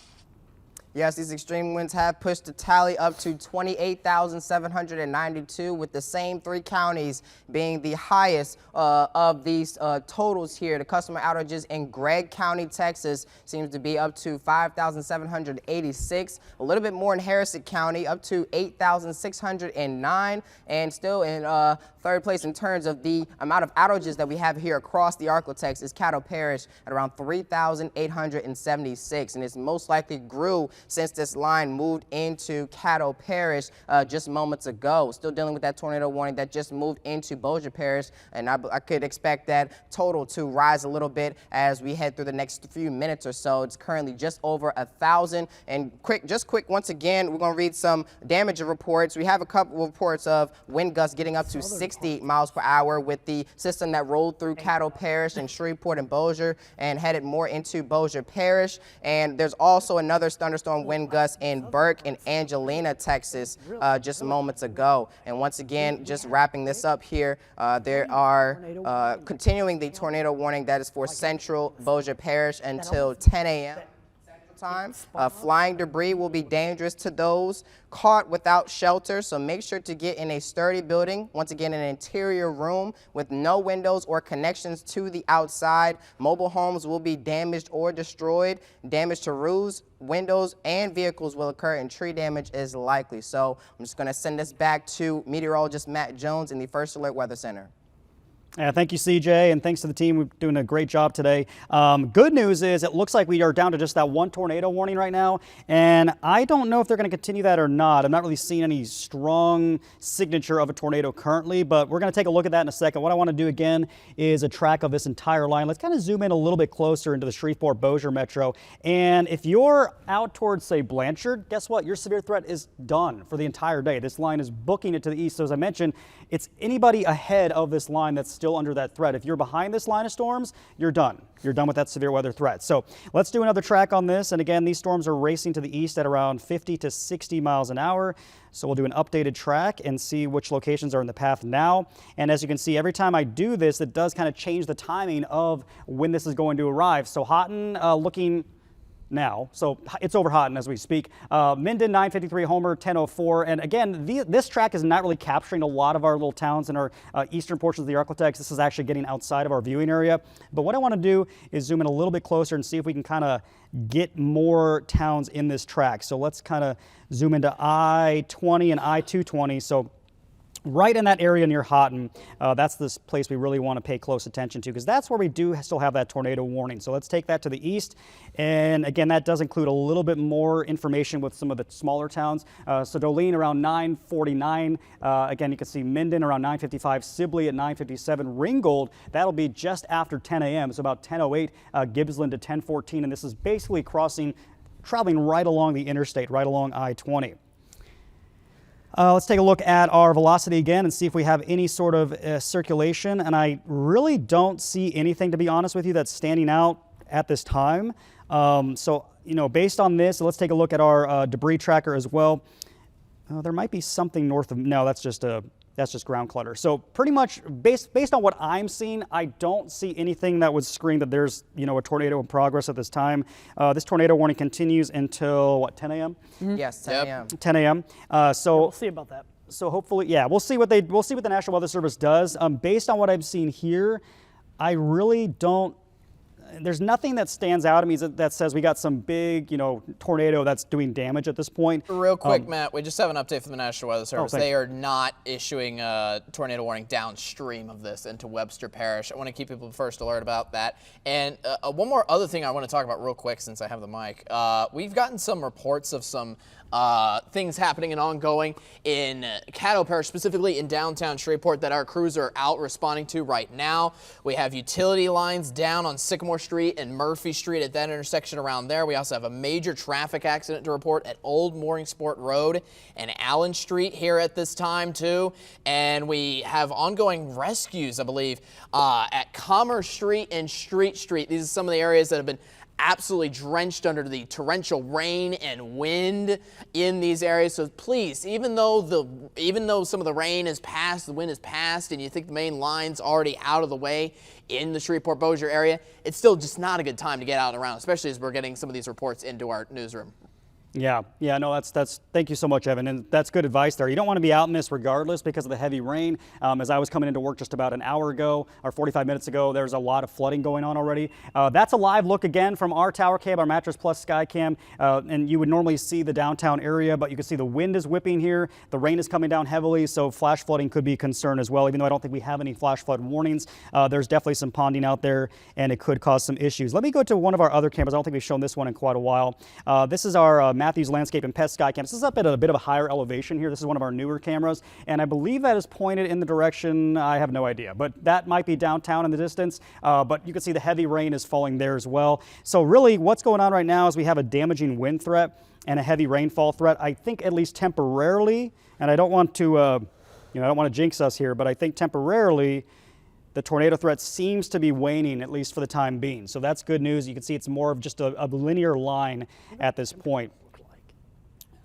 Yes, these extreme winds have pushed the tally up to 28,792, with the same 3 counties being the highest of these totals here. The customer outages in Gregg County, Texas seems to be up to 5,786. A little bit more in Harrison County, up to 8,609, and still in third place in terms of the amount of outages that we have here across the Arklatex is Caddo Parish at around 3,876, and it's most likely grew since this line moved into Caddo Parish just moments ago. Still dealing with that tornado warning that just moved into Bossier Parish, and I could expect that total to rise a little bit as we head through the next few minutes or so. It's currently just over 1,000. And quick, once again, we're going to read some damage reports. We have a couple of reports of wind gusts getting up to 60 miles per hour with the system that rolled through Caddo Parish and Shreveport and Bossier and headed more into Bossier Parish. And there's also another thunderstorm wind gust in Burke and Angelina, Texas, just moments ago. And once again, just wrapping this up here, there are continuing the tornado warning that is for central Bossier Parish until 10 a.m. time. Flying debris will be dangerous to those caught without shelter, so make sure to get in a sturdy building. Once again, an interior room with no windows or connections to the outside. Mobile homes will be damaged or destroyed. Damage to roofs, windows, and vehicles will occur, and tree damage is likely. So I'm just going to send this back to meteorologist Matt Jones in the First Alert Weather Center. Thank you, CJ, and thanks to the team. We're doing a great job today. Good news is it looks like we are down to just that one tornado warning right now, and I don't know if they're going to continue that or not. I'm not really seeing any strong signature of a tornado currently, but we're going to take a look at that in a second. What I want to do again is a track of this entire line. Let's kind of zoom in a little bit closer into the Shreveport-Bossier metro, and if you're out towards, say, Blanchard, guess what? Your severe threat is done for the entire day. This line is booking it to the east, so as I mentioned, it's anybody ahead of this line that's still under that threat. If you're behind this line of storms, you're done. You're done with that severe weather threat. So let's do another track on this. And again, these storms are racing to the east at around 50 to 60 miles an hour. So we'll do an updated track and see which locations are in the path now. And as you can see, every time I do this, it does kind of change the timing of when this is going to arrive. So Houghton looking now, so it's over Houghton as we speak. Minden 953, Homer 1004, and again, this track is not really capturing a lot of our little towns in our eastern portions of the Arklatex. This is actually getting outside of our viewing area. But what I want to do is zoom in a little bit closer and see if we can kind of get more towns in this track. So let's kind of zoom into I-20 and I-220. So right in that area near Houghton, that's this place we really want to pay close attention to, because that's where we do still have that tornado warning. So let's take that to the east. And again, that does include a little bit more information with some of the smaller towns. So Dolene around 949. Again, you can see Minden around 955, Sibley at 957, Ringgold, that'll be just after 10 a.m. So about 10:08, Gibbsland to 1014. And this is basically traveling right along the interstate, right along I-20. Let's take a look at our velocity again and see if we have any sort of circulation. And I really don't see anything, to be honest with you, that's standing out at this time. So, based on this, let's take a look at our debris tracker as well. There might be something north of, no, that's just ground clutter. So pretty much based on what I'm seeing, I don't see anything that would scream that there's, a tornado in progress at this time. This tornado warning continues until what, 10 a.m.? Mm-hmm. Yes, 10 a.m. 10 a.m. So we'll see about that. So hopefully, yeah, we'll see what the National Weather Service does. Based on what I'm seeing here, I really don't. there's nothing that stands out to me that says we got some big, tornado that's doing damage at this point. Real quick, Matt, we just have an update from the National Weather Service. thanks. They are not issuing a tornado warning downstream of this into Webster Parish. I want to keep people first alert about that. And one more other thing I want to talk about real quick since I have the mic. We've gotten some reports of some things happening and ongoing in Caddo Parish, specifically in downtown Shreveport, that our crews are out responding to right now. We have utility lines down on Sycamore Street and Murphy Street at that intersection around there. We also have a major traffic accident to report at Old Mooringsport Road and Allen Street here at this time too. And we have ongoing rescues, I believe, at Commerce Street and Street Street. These are some of the areas that have been absolutely drenched under the torrential rain and wind in these areas. So please, even though some of the rain is past, the wind is past, and you think the main line's already out of the way in the Shreveport-Bossier area, it's still just not a good time to get out and around, especially as we're getting some of these reports into our newsroom. Yeah, no, that's thank you so much, Evan, and that's good advice there. You don't want to be out in this regardless because of the heavy rain. As I was coming into work just about an hour ago, or 45 minutes ago, there's a lot of flooding going on already. That's a live look again from our tower cam, our Mattress Plus Sky Cam, and you would normally see the downtown area, but you can see the wind is whipping here, the rain is coming down heavily, so flash flooding could be a concern as well. Even though I don't think we have any flash flood warnings, there's definitely some ponding out there, and it could cause some issues. Let me go to one of our other cameras. I don't think we've shown this one in quite a while. This is our Matthews Landscape and Pest Sky Cam. This is up at a bit of a higher elevation here. This is one of our newer cameras, and I believe that is pointed in the direction, I have no idea, but that might be downtown in the distance, but you can see the heavy rain is falling there as well. So really what's going on right now is we have a damaging wind threat and a heavy rainfall threat, I think at least temporarily, and I don't want to, I don't want to jinx us here, but I think temporarily the tornado threat seems to be waning, at least for the time being. So that's good news. You can see it's more of just a linear line at this point.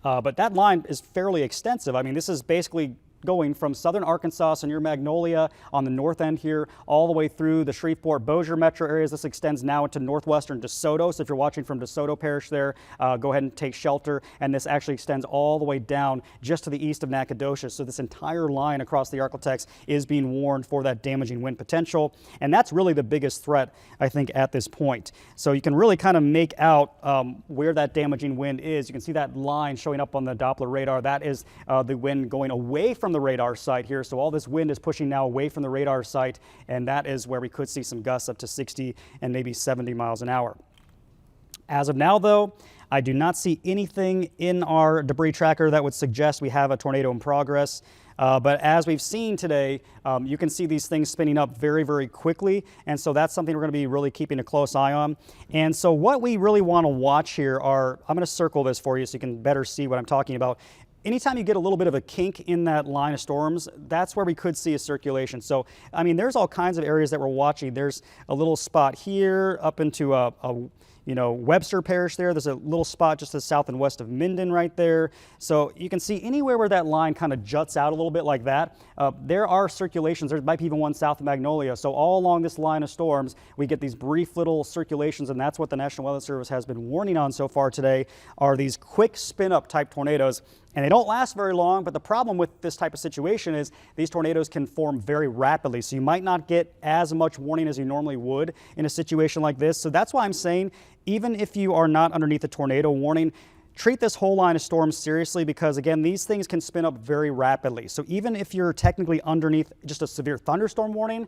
But that line is fairly extensive. I mean, this is basically going from southern Arkansas, so near Magnolia on the north end here, all the way through the Shreveport-Bossier metro areas. This extends now into northwestern DeSoto. So if you're watching from DeSoto Parish there, go ahead and take shelter. And this actually extends all the way down just to the east of Nacogdoches. So this entire line across the Arklatex is being warned for that damaging wind potential. And that's really the biggest threat, I think, at this point. So you can really kind of make out where that damaging wind is. You can see that line showing up on the Doppler radar. That is the wind going away from the radar site here. So all this wind is pushing now away from the radar site, and that is where we could see some gusts up to 60 and maybe 70 miles an hour. As of now, though, I do not see anything in our debris tracker that would suggest we have a tornado in progress. But as we've seen today, you can see these things spinning up very, very quickly. And so that's something we're going to be really keeping a close eye on. And so what we really want to watch here are, I'm going to circle this for you so you can better see what I'm talking about. Anytime you get a little bit of a kink in that line of storms, that's where we could see a circulation. So, I mean, there's all kinds of areas that we're watching. There's a little spot here up into Webster Parish there. There's a little spot just to the south and west of Minden right there. So you can see anywhere where that line kind of juts out a little bit like that, there are circulations. There might be even one south of Magnolia. So all along this line of storms, we get these brief little circulations, and that's what the National Weather Service has been warning on so far today, are these quick spin-up type tornadoes. And they don't last very long, but the problem with this type of situation is these tornadoes can form very rapidly. So you might not get as much warning as you normally would in a situation like this. So that's why I'm saying, even if you are not underneath a tornado warning, treat this whole line of storms seriously, because again, these things can spin up very rapidly. So even if you're technically underneath just a severe thunderstorm warning,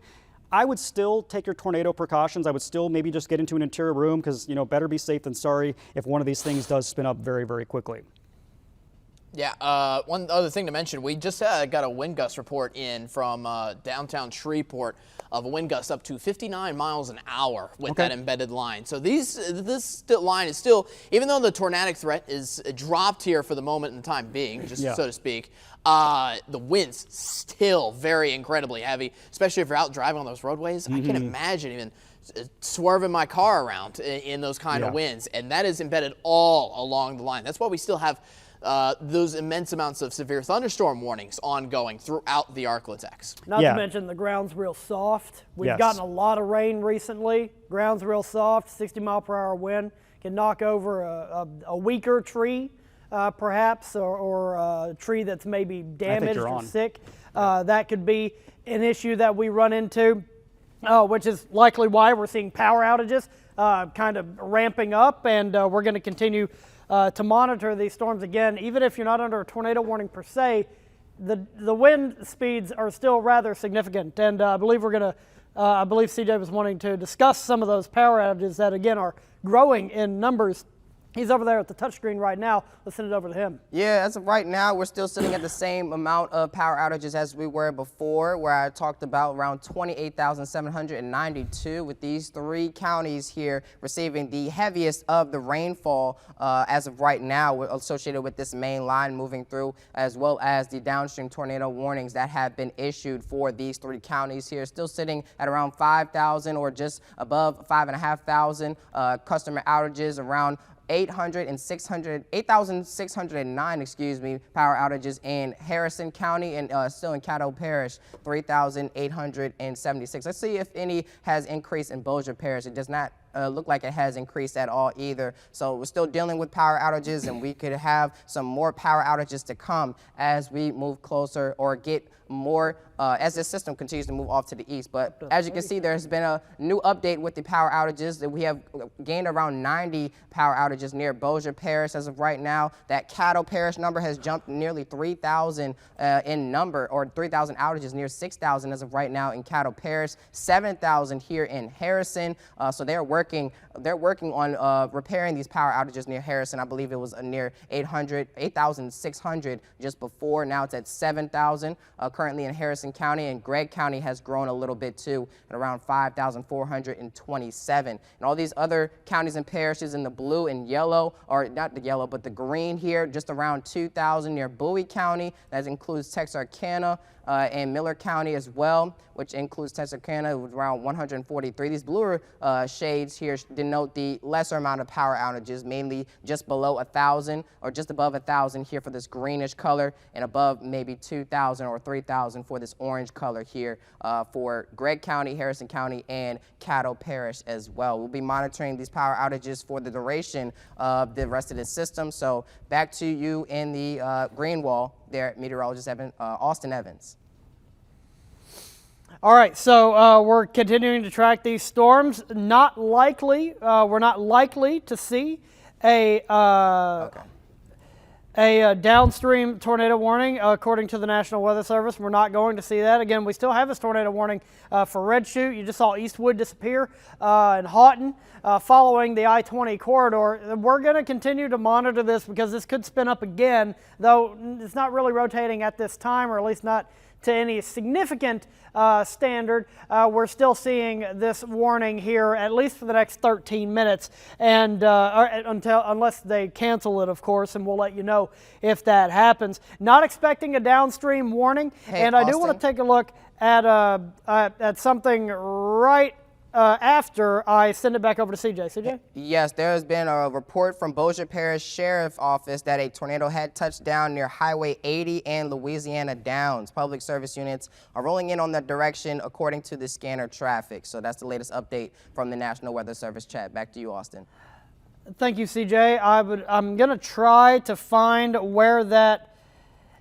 I would still take your tornado precautions. I would still maybe just get into an interior room, because better be safe than sorry if one of these things does spin up very, very quickly. Yeah, one other thing to mention, we just got a wind gust report in from downtown Shreveport of a wind gust up to 59 miles an hour with that embedded line. So this line is still, even though the tornadic threat is dropped here for the moment in time being, just so to speak, the wind's still very incredibly heavy, especially if you're out driving on those roadways. I can't imagine even swerving my car around in those kind of winds, and that is embedded all along the line. That's why we still have those immense amounts of severe thunderstorm warnings ongoing throughout the Arklatex. Not to mention the ground's real soft. We've gotten a lot of rain recently. Ground's real soft, 60-mile-per-hour wind can knock over a weaker tree, perhaps, or a tree that's maybe damaged or sick. That could be an issue that we run into. which is likely why we're seeing power outages kind of ramping up, and we're going to continue to monitor these storms again. Even if you're not under a tornado warning per se, the wind speeds are still rather significant, and I believe I believe CJ was wanting to discuss some of those power outages that again are growing in numbers. He's over there at the touchscreen right now. Let's send it over to him. Yeah, as of right now, we're still sitting at the same amount of power outages as we were before, where I talked about around 28,792, with these 3 counties here receiving the heaviest of the rainfall as of right now, associated with this main line moving through, as well as the downstream tornado warnings that have been issued for these 3 counties here. Still sitting at around 5,000 or just above 5,500 customer outages, around 8,609, power outages in Harrison County, and still in Caddo Parish, 3,876. Let's see if any has increased in Bossier Parish. It does not look like it has increased at all either. So we're still dealing with power outages, and we could have some more power outages to come as we move closer or get more as this system continues to move off to the east. But as you can see, there's been a new update with the power outages. That we have gained around 90 power outages near Bossier Parish as of right now. That Caddo Parish number has jumped nearly 3,000 in number, or 3,000 outages, near 6,000 as of right now in Caddo Parish, 7,000 here in Harrison. So they're working on repairing these power outages near Harrison. I believe it was near 8,600 just before. Now it's at 7,000 currently in Harrison County, and Gregg County has grown a little bit too at around 5,427. And all these other counties and parishes in the blue and yellow, or not the yellow, but the green here, just around 2,000 near Bowie County. That includes Texarkana and Miller County as well, which includes Texarkana, with around 143. These bluer shades here denote the lesser amount of power outages, mainly just below 1,000 or just above 1,000 here for this greenish color, and above maybe 2,000 or 3,000 for this orange color here for Gregg County, Harrison County, and Caddo Parish as well. We'll be monitoring these power outages for the duration of the rest of the system. So back to you in the green wall there, meteorologist Austin Evans. All right, so we're continuing to track these storms. We're not likely to see a downstream tornado warning, according to the National Weather Service. We're not going to see that. Again, we still have this tornado warning for Red Chute. You just saw Eastwood disappear in Houghton following the I-20 corridor. We're going to continue to monitor this because this could spin up again, though it's not really rotating at this time, or at least not to any significant standard. We're still seeing this warning here at least for the next 13 minutes, and unless they cancel it, of course, and we'll let you know if that happens. Not expecting a downstream warning, hey, and Austin, I do want to take a look at something right after I send it back over to CJ. CJ? Yes, there has been a report from Bossier Parish Sheriff Office that a tornado had touched down near Highway 80 and Louisiana Downs. Public service units are rolling in on that direction according to the scanner traffic. So that's the latest update from the National Weather Service chat. Back to you, Austin. Thank you, CJ. I'm going to try to find where that...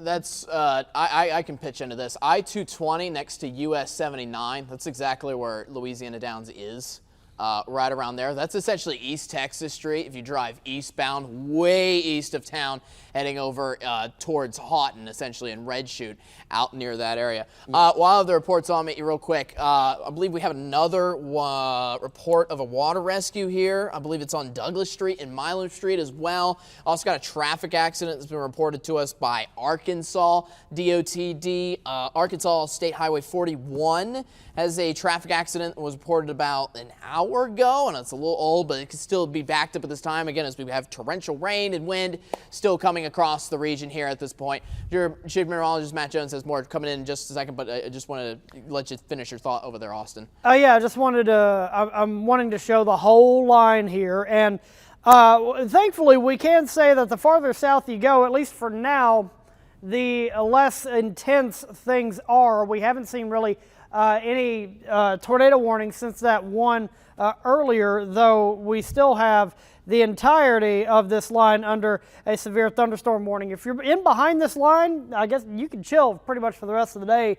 That's, I can pitch into this. I-220 next to US 79, that's exactly where Louisiana Downs is, right around there. That's essentially East Texas Street. If you drive eastbound, way east of town, heading over towards Houghton, essentially in Red Chute, out near that area. While I have the reports on me, real quick, I believe we have another report of a water rescue here. I believe it's on Douglas Street and Milo Street as well. Also got a traffic accident that's been reported to us by Arkansas DOTD. Arkansas State Highway 41 has a traffic accident that was reported about an hour ago, and it's a little old, but it could still be backed up at this time, again, as we have torrential rain and wind still coming across the region here at this point. Your Chief Meteorologist Matt Jones has more coming in just a second, but I just wanted to let you finish your thought over there, Austin. Yeah, I just wanted to, I'm wanting to show the whole line here, and thankfully we can say that the farther south you go, at least for now, the less intense things are. We haven't seen really any tornado warnings since that one earlier, though we still have the entirety of this line under a severe thunderstorm warning. If you're in behind this line, I guess you can chill pretty much for the rest of the day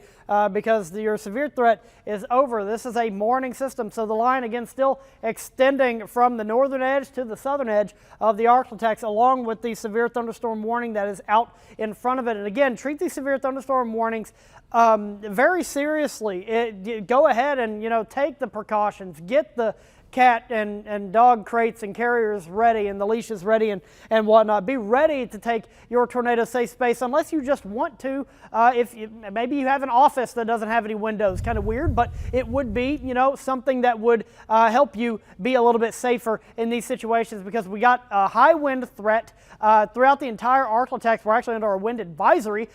because your severe threat is over. This is a morning system, so the line again still extending from the northern edge to the southern edge of the Arctic, along with the severe thunderstorm warning that is out in front of it. And again, treat these severe thunderstorm warnings very seriously. Go ahead and take the precautions, get the cat and dog crates and carriers ready and the leashes ready and whatnot. Be ready to take your tornado safe space unless you just want to. Maybe you have an office that doesn't have any windows, kind of weird, but it would be something that would help you be a little bit safer in these situations, because we got a high wind threat throughout the entire Arctic. We're actually under a wind advisory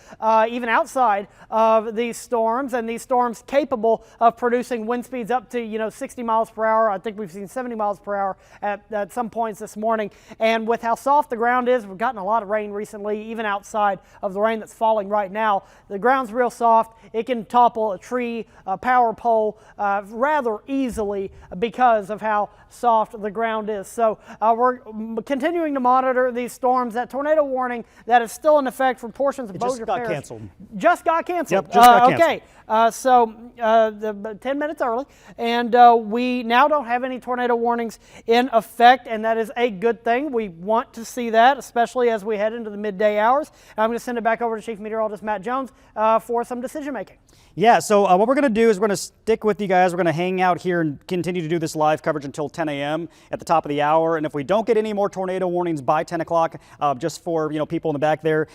even outside of these storms, and these storms capable of producing wind speeds up to 60 miles per hour. I think we've seen 70 miles per hour at some points this morning. And with how soft the ground is, we've gotten a lot of rain recently, even outside of the rain that's falling right now. The ground's real soft. It can topple a tree, a power pole rather easily because of how soft the ground is. So we're continuing to monitor these storms. That tornado warning that is still in effect for portions of Bossier Parish. Just got canceled. Just got canceled. Yep, just got canceled. Okay, so 10 minutes early, and we now don't have any tornado warnings in effect, and that is a good thing. We want to see that, especially as we head into the midday hours. I'm going to send it back over to Chief Meteorologist Matt Jones for some decision making. Yeah, so what we're going to do is we're going to stick with you guys. We're going to hang out here and continue to do this live coverage until 10 a.m. at the top of the hour. And if we don't get any more tornado warnings by 10 o'clock, just for people in the back there,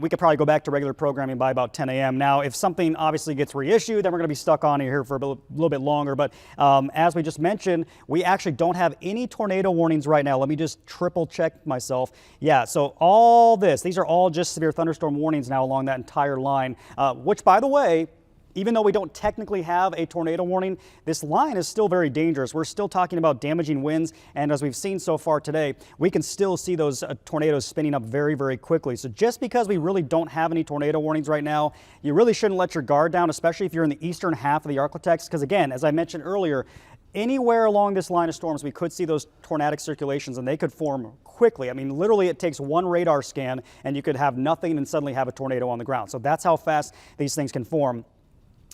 we could probably go back to regular programming by about 10 a.m. Now, if something obviously gets reissued, then we're going to be stuck on here for a little bit longer. But as we just mentioned, we actually don't have any tornado warnings right now. Let me just triple check myself. Yeah, so all these are all just severe thunderstorm warnings now along that entire line, which, by the way, even though we don't technically have a tornado warning, this line is still very dangerous. We're still talking about damaging winds, and as we've seen so far today, we can still see those tornadoes spinning up very, very quickly. So just because we really don't have any tornado warnings right now, you really shouldn't let your guard down, especially if you're in the eastern half of the Arctic, because again, as I mentioned earlier, anywhere along this line of storms, we could see those tornadic circulations, and they could form quickly. I mean, literally it takes one radar scan, and you could have nothing and suddenly have a tornado on the ground. So that's how fast these things can form.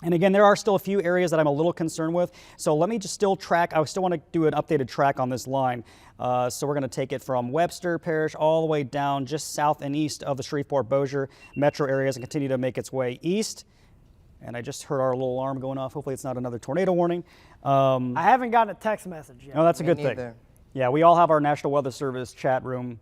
And again, there are still a few areas that I'm a little concerned with. So let me just still track. I still want to do an updated track on this line. So we're going to take it from Webster Parish all the way down just south and east of the Shreveport-Bossier metro areas and continue to make its way east. And I just heard our little alarm going off. Hopefully it's not another tornado warning. I haven't gotten a text message yet. No, that's a good thing. Yeah, we all have our National Weather Service chat room.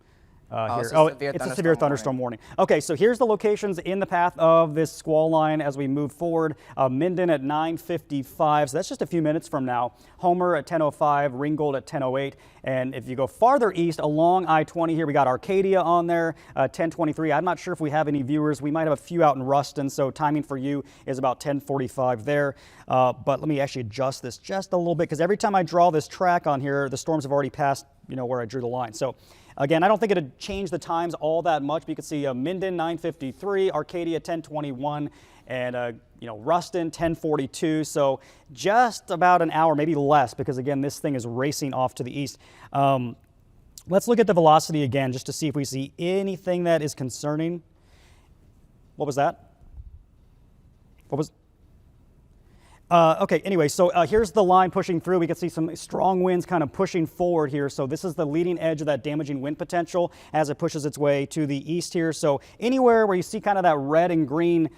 It's a severe thunderstorm warning. Okay, so here's the locations in the path of this squall line as we move forward. Minden at 9:55, so that's just a few minutes from now. Homer at 10:05, Ringgold at 10:08, and if you go farther east along I-20 here, we got Arcadia on there, 10:23. I'm not sure if we have any viewers. We might have a few out in Ruston, so timing for you is about 10:45 there. But let me actually adjust this just a little bit, because every time I draw this track on here, the storms have already passed, where I drew the line. So again, I don't think it'd change the times all that much. But you can see Minden 9:53, Arcadia 10:21, and Ruston 10:42. So just about an hour, maybe less, because again, this thing is racing off to the east. Let's look at the velocity again, just to see if we see anything that is concerning. What was that? What was? Okay, anyway, so here's the line pushing through. We can see some strong winds kind of pushing forward here. So this is the leading edge of that damaging wind potential as it pushes its way to the east here. So anywhere where you see kind of that red and green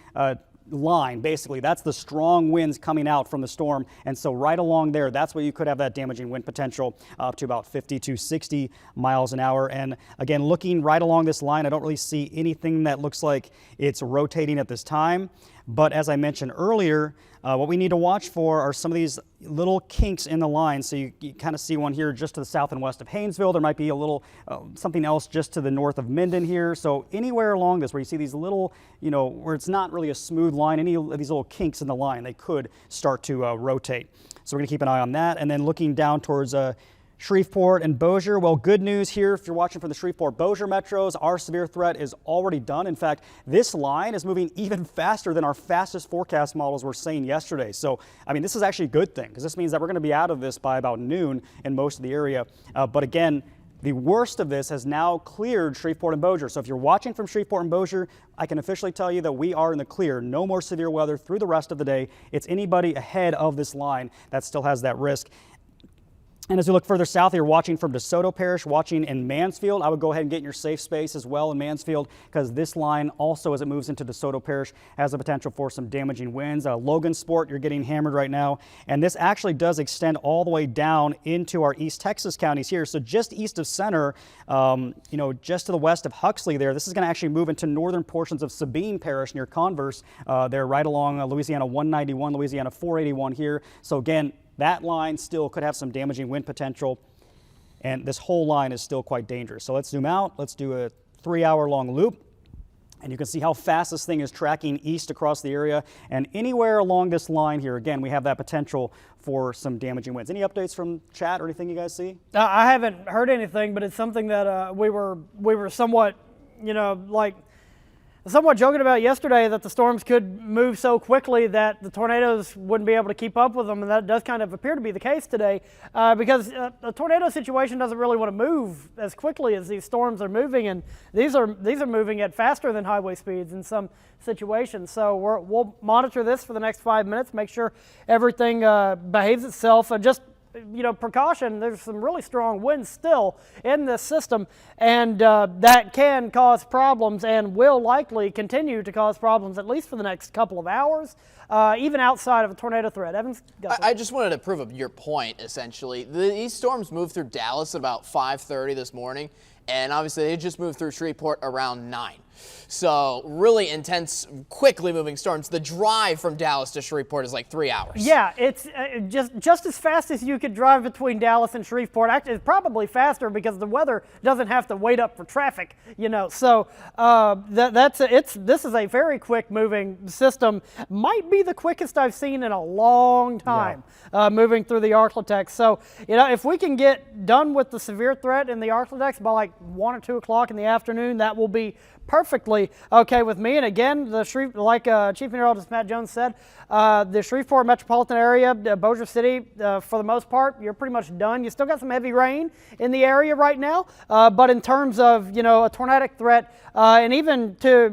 line, basically, that's the strong winds coming out from the storm. And so right along there, that's where you could have that damaging wind potential up to about 50 to 60 miles an hour. And again, looking right along this line, I don't really see anything that looks like it's rotating at this time. But as I mentioned earlier, what we need to watch for are some of these little kinks in the line. So you kind of see one here just to the south and west of Haynesville. There might be a little something else just to the north of Minden here. So anywhere along this where you see these little, where it's not really a smooth line, any of these little kinks in the line, they could start to rotate. So we're going to keep an eye on that. And then looking down towards Shreveport and Bossier. Well, good news here if you're watching from the Shreveport-Bossier metros, our severe threat is already done. In fact, this line is moving even faster than our fastest forecast models were saying yesterday. So, I mean, this is actually a good thing because this means that we're going to be out of this by about noon in most of the area. But again, the worst of this has now cleared Shreveport and Bossier. So if you're watching from Shreveport and Bossier, I can officially tell you that we are in the clear. No more severe weather through the rest of the day. It's anybody ahead of this line that still has that risk. And as we look further south, you're watching from DeSoto Parish, watching in Mansfield. I would go ahead and get in your safe space as well in Mansfield because this line also, as it moves into DeSoto Parish, has the potential for some damaging winds. Logansport, you're getting hammered right now. And this actually does extend all the way down into our East Texas counties here. So just east of Center, just to the west of Huxley there, this is going to actually move into northern portions of Sabine Parish near Converse. They're right along Louisiana 191, Louisiana 481 here. So again, that line still could have some damaging wind potential, and this whole line is still quite dangerous. So let's zoom out. Let's do a 3-hour-long loop, and you can see how fast this thing is tracking east across the area. And anywhere along this line here, again, we have that potential for some damaging winds. Any updates from chat or anything you guys see? I haven't heard anything, but it's something that we were somewhat, somewhat joking about yesterday, that the storms could move so quickly that the tornadoes wouldn't be able to keep up with them, and that does kind of appear to be the case today because a tornado situation doesn't really want to move as quickly as these storms are moving, and these are moving at faster than highway speeds in some situations. So we'll monitor this for the next 5 minutes, make sure everything behaves itself, and just precaution, there's some really strong winds still in this system, and that can cause problems and will likely continue to cause problems at least for the next couple of hours, even outside of a tornado threat. Evans? I just wanted to prove your point, essentially. These storms moved through Dallas at about 5:30 this morning, and obviously they just moved through Shreveport around 9. So really intense, quickly moving storms. The drive from Dallas to Shreveport is like 3 hours. Yeah, it's just as fast as you could drive between Dallas and Shreveport. Actually, it's probably faster because the weather doesn't have to wait up for traffic, So this is a very quick moving system. Might be the quickest I've seen in a long time moving through the Arklatex. So, if we can get done with the severe threat in the Arklatex by like 1 or 2 o'clock in the afternoon, that will be perfectly okay with me. And again, like Chief Meteorologist Matt Jones said, the Shreveport metropolitan area, Bossier City, for the most part, you're pretty much done. You still got some heavy rain in the area right now, but in terms of a tornadic threat, and even to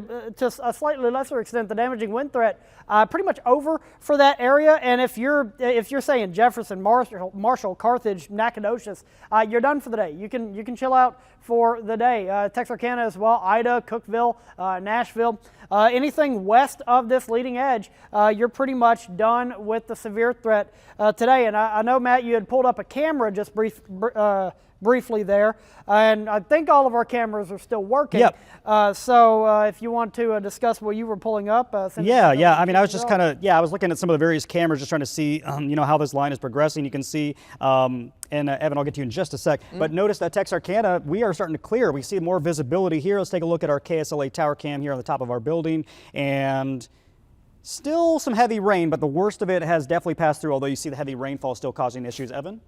a slightly lesser extent, the damaging wind threat, pretty much over for that area. And if you're saying Jefferson, Marshall, Carthage, Nacogdoches, you're done for the day. You can chill out for the day. Texarkana as well, Ida, Cookeville, Nashville. Anything west of this leading edge, you're pretty much done with the severe threat today. And I know, Matt, you had pulled up a camera just briefly there, and I think all of our cameras are still working. Yep. So if you want to discuss what you were pulling up. I mean, I was just I was looking at some of the various cameras just trying to see, how this line is progressing. You can see, and Evan, I'll get to you in just a sec, but notice that Texarkana, we are starting to clear. We see more visibility here. Let's take a look at our KSLA tower cam here on the top of our building, and still some heavy rain, but the worst of it has definitely passed through, although you see the heavy rainfall still causing issues. Evan?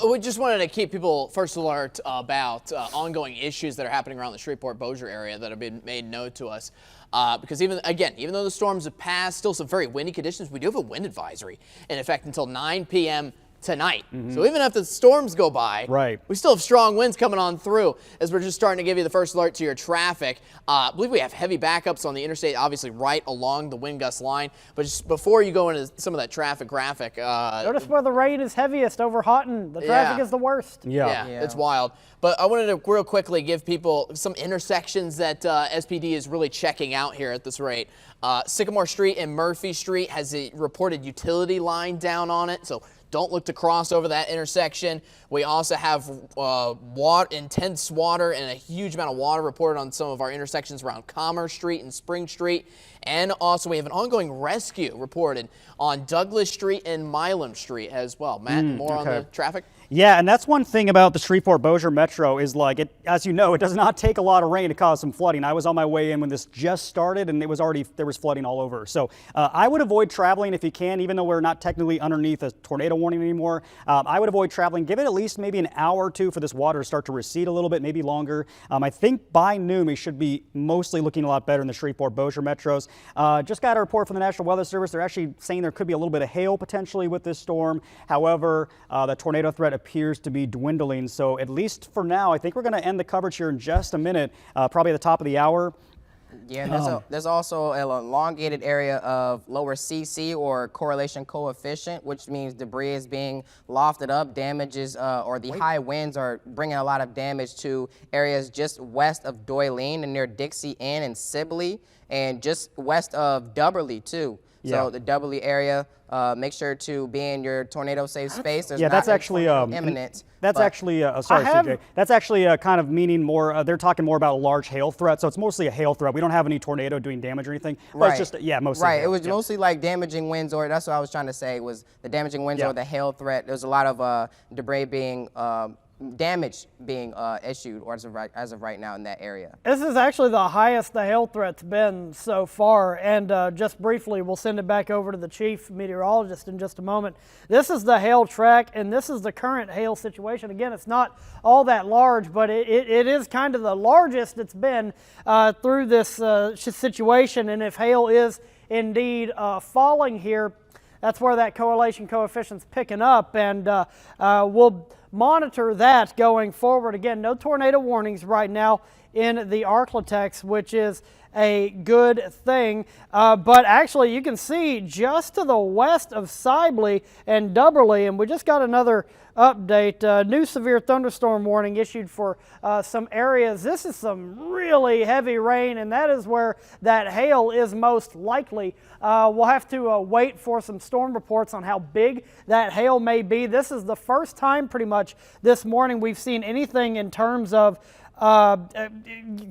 We just wanted to keep people first alert about ongoing issues that are happening around the Shreveport-Bossier area that have been made known to us. Because even though the storms have passed, still some very windy conditions, we do have a wind advisory in effect until 9 p.m. tonight. So even after the storms go by, we still have strong winds coming on through as we're just starting to give you the first alert to your traffic. I believe we have heavy backups on the interstate, obviously right along the wind gust line. But just before you go into some of that traffic graphic. Notice where the rain is heaviest over Houghton. The traffic is the worst. Yeah, it's wild. But I wanted to real quickly give people some intersections that SPD is really checking out here at this rate. Sycamore Street and Murphy Street has a reported utility line down on it, so don't look to cross over that intersection. We also have intense water and a huge amount of water reported on some of our intersections around Commerce Street and Spring Street. And also we have an ongoing rescue reported on Douglas Street and Milam Street as well. Matt, more on the traffic? Yeah, and that's one thing about the Shreveport-Bossier Metro is like, as you know, it does not take a lot of rain to cause some flooding. I was on my way in when this just started and there was flooding all over. So I would avoid traveling if you can, even though we're not technically underneath a tornado warning anymore. I would avoid traveling. Give it at least maybe an hour or two for this water to start to recede a little bit, maybe longer. I think by noon we should be mostly looking a lot better in the Shreveport-Bossier Metros. Just got a report from the National Weather Service. They're actually saying there could be a little bit of hail potentially with this storm. However, the tornado threat appears to be dwindling. So at least for now, I think we're going to end the coverage here in just a minute, probably at the top of the hour. Yeah, and there's also an elongated area of lower CC, or correlation coefficient, which means debris is being lofted up. Damages or the high winds are bringing a lot of damage to areas just west of Doyline and near Dixie Inn and Sibley, and just west of Dubberly too. Yeah. So the Dubberly area, make sure to be in your tornado safe space. There's yeah, that's not actually imminent. That's actually sorry, CJ. That's actually kind of meaning more. They're talking more about a large hail threat, so it's mostly a hail threat. We don't have any tornado doing damage or anything. But Right. It's just mostly. Right. Hail. It was mostly like damaging winds, or that's what I was trying to say, was the damaging winds or the hail threat. There's a lot of debris being damage being issued, or as of right now in that area. This is actually the highest the hail threat's been so far, and just briefly, we'll send it back over to the chief meteorologist in just a moment. This is the hail track, and this is the current hail situation. Again, it's not all that large, but it is kind of the largest it's been through this situation, and if hail is indeed falling here, that's where that correlation coefficient's picking up, and we'll monitor that going forward. Again, no tornado warnings right now in the Arklatex, which is a good thing. But actually, you can see just to the west of Sibley and Dubberly, and we just got another update, new severe thunderstorm warning issued for some areas. This is some really heavy rain, and that is where that hail is most likely. We'll have to wait for some storm reports on how big that hail may be. This is the first time pretty much this morning we've seen anything in terms of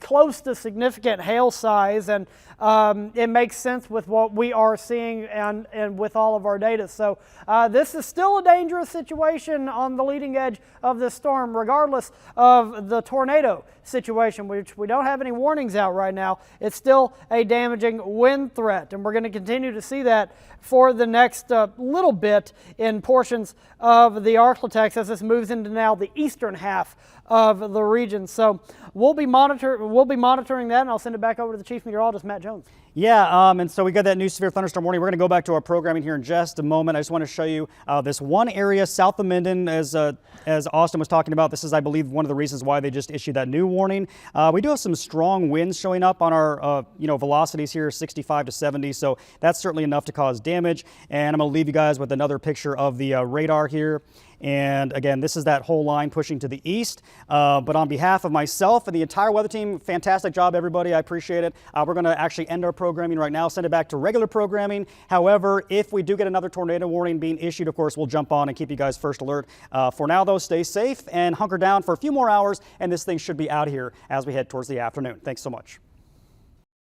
close to significant hail size, and it makes sense with what we are seeing and with all of our data. So this is still a dangerous situation on the leading edge of this storm, regardless of the tornado situation, which we don't have any warnings out right now. It's still a damaging wind threat, and we're going to continue to see that for the next little bit in portions of the Arklatex as this moves into now the eastern half of the region. So we'll be monitoring that, and I'll send it back over to the chief meteorologist, Matt Jones. Yeah, and so we got that new severe thunderstorm warning. We're going to go back to our programming here in just a moment. I just want to show you this one area south of Minden, as Austin was talking about. This is, I believe, one of the reasons why they just issued that new warning. We do have some strong winds showing up on our velocities here, 65 to 70. So that's certainly enough to cause damage. And I'm going to leave you guys with another picture of the radar here. And again, this is that whole line pushing to the east. But on behalf of myself and the entire weather team, fantastic job, everybody. I appreciate it. We're going to actually end our programming right now, send it back to regular programming. However, if we do get another tornado warning being issued, of course, we'll jump on and keep you guys first alert. For now, though, stay safe and hunker down for a few more hours, and this thing should be out here as we head towards the afternoon. Thanks so much.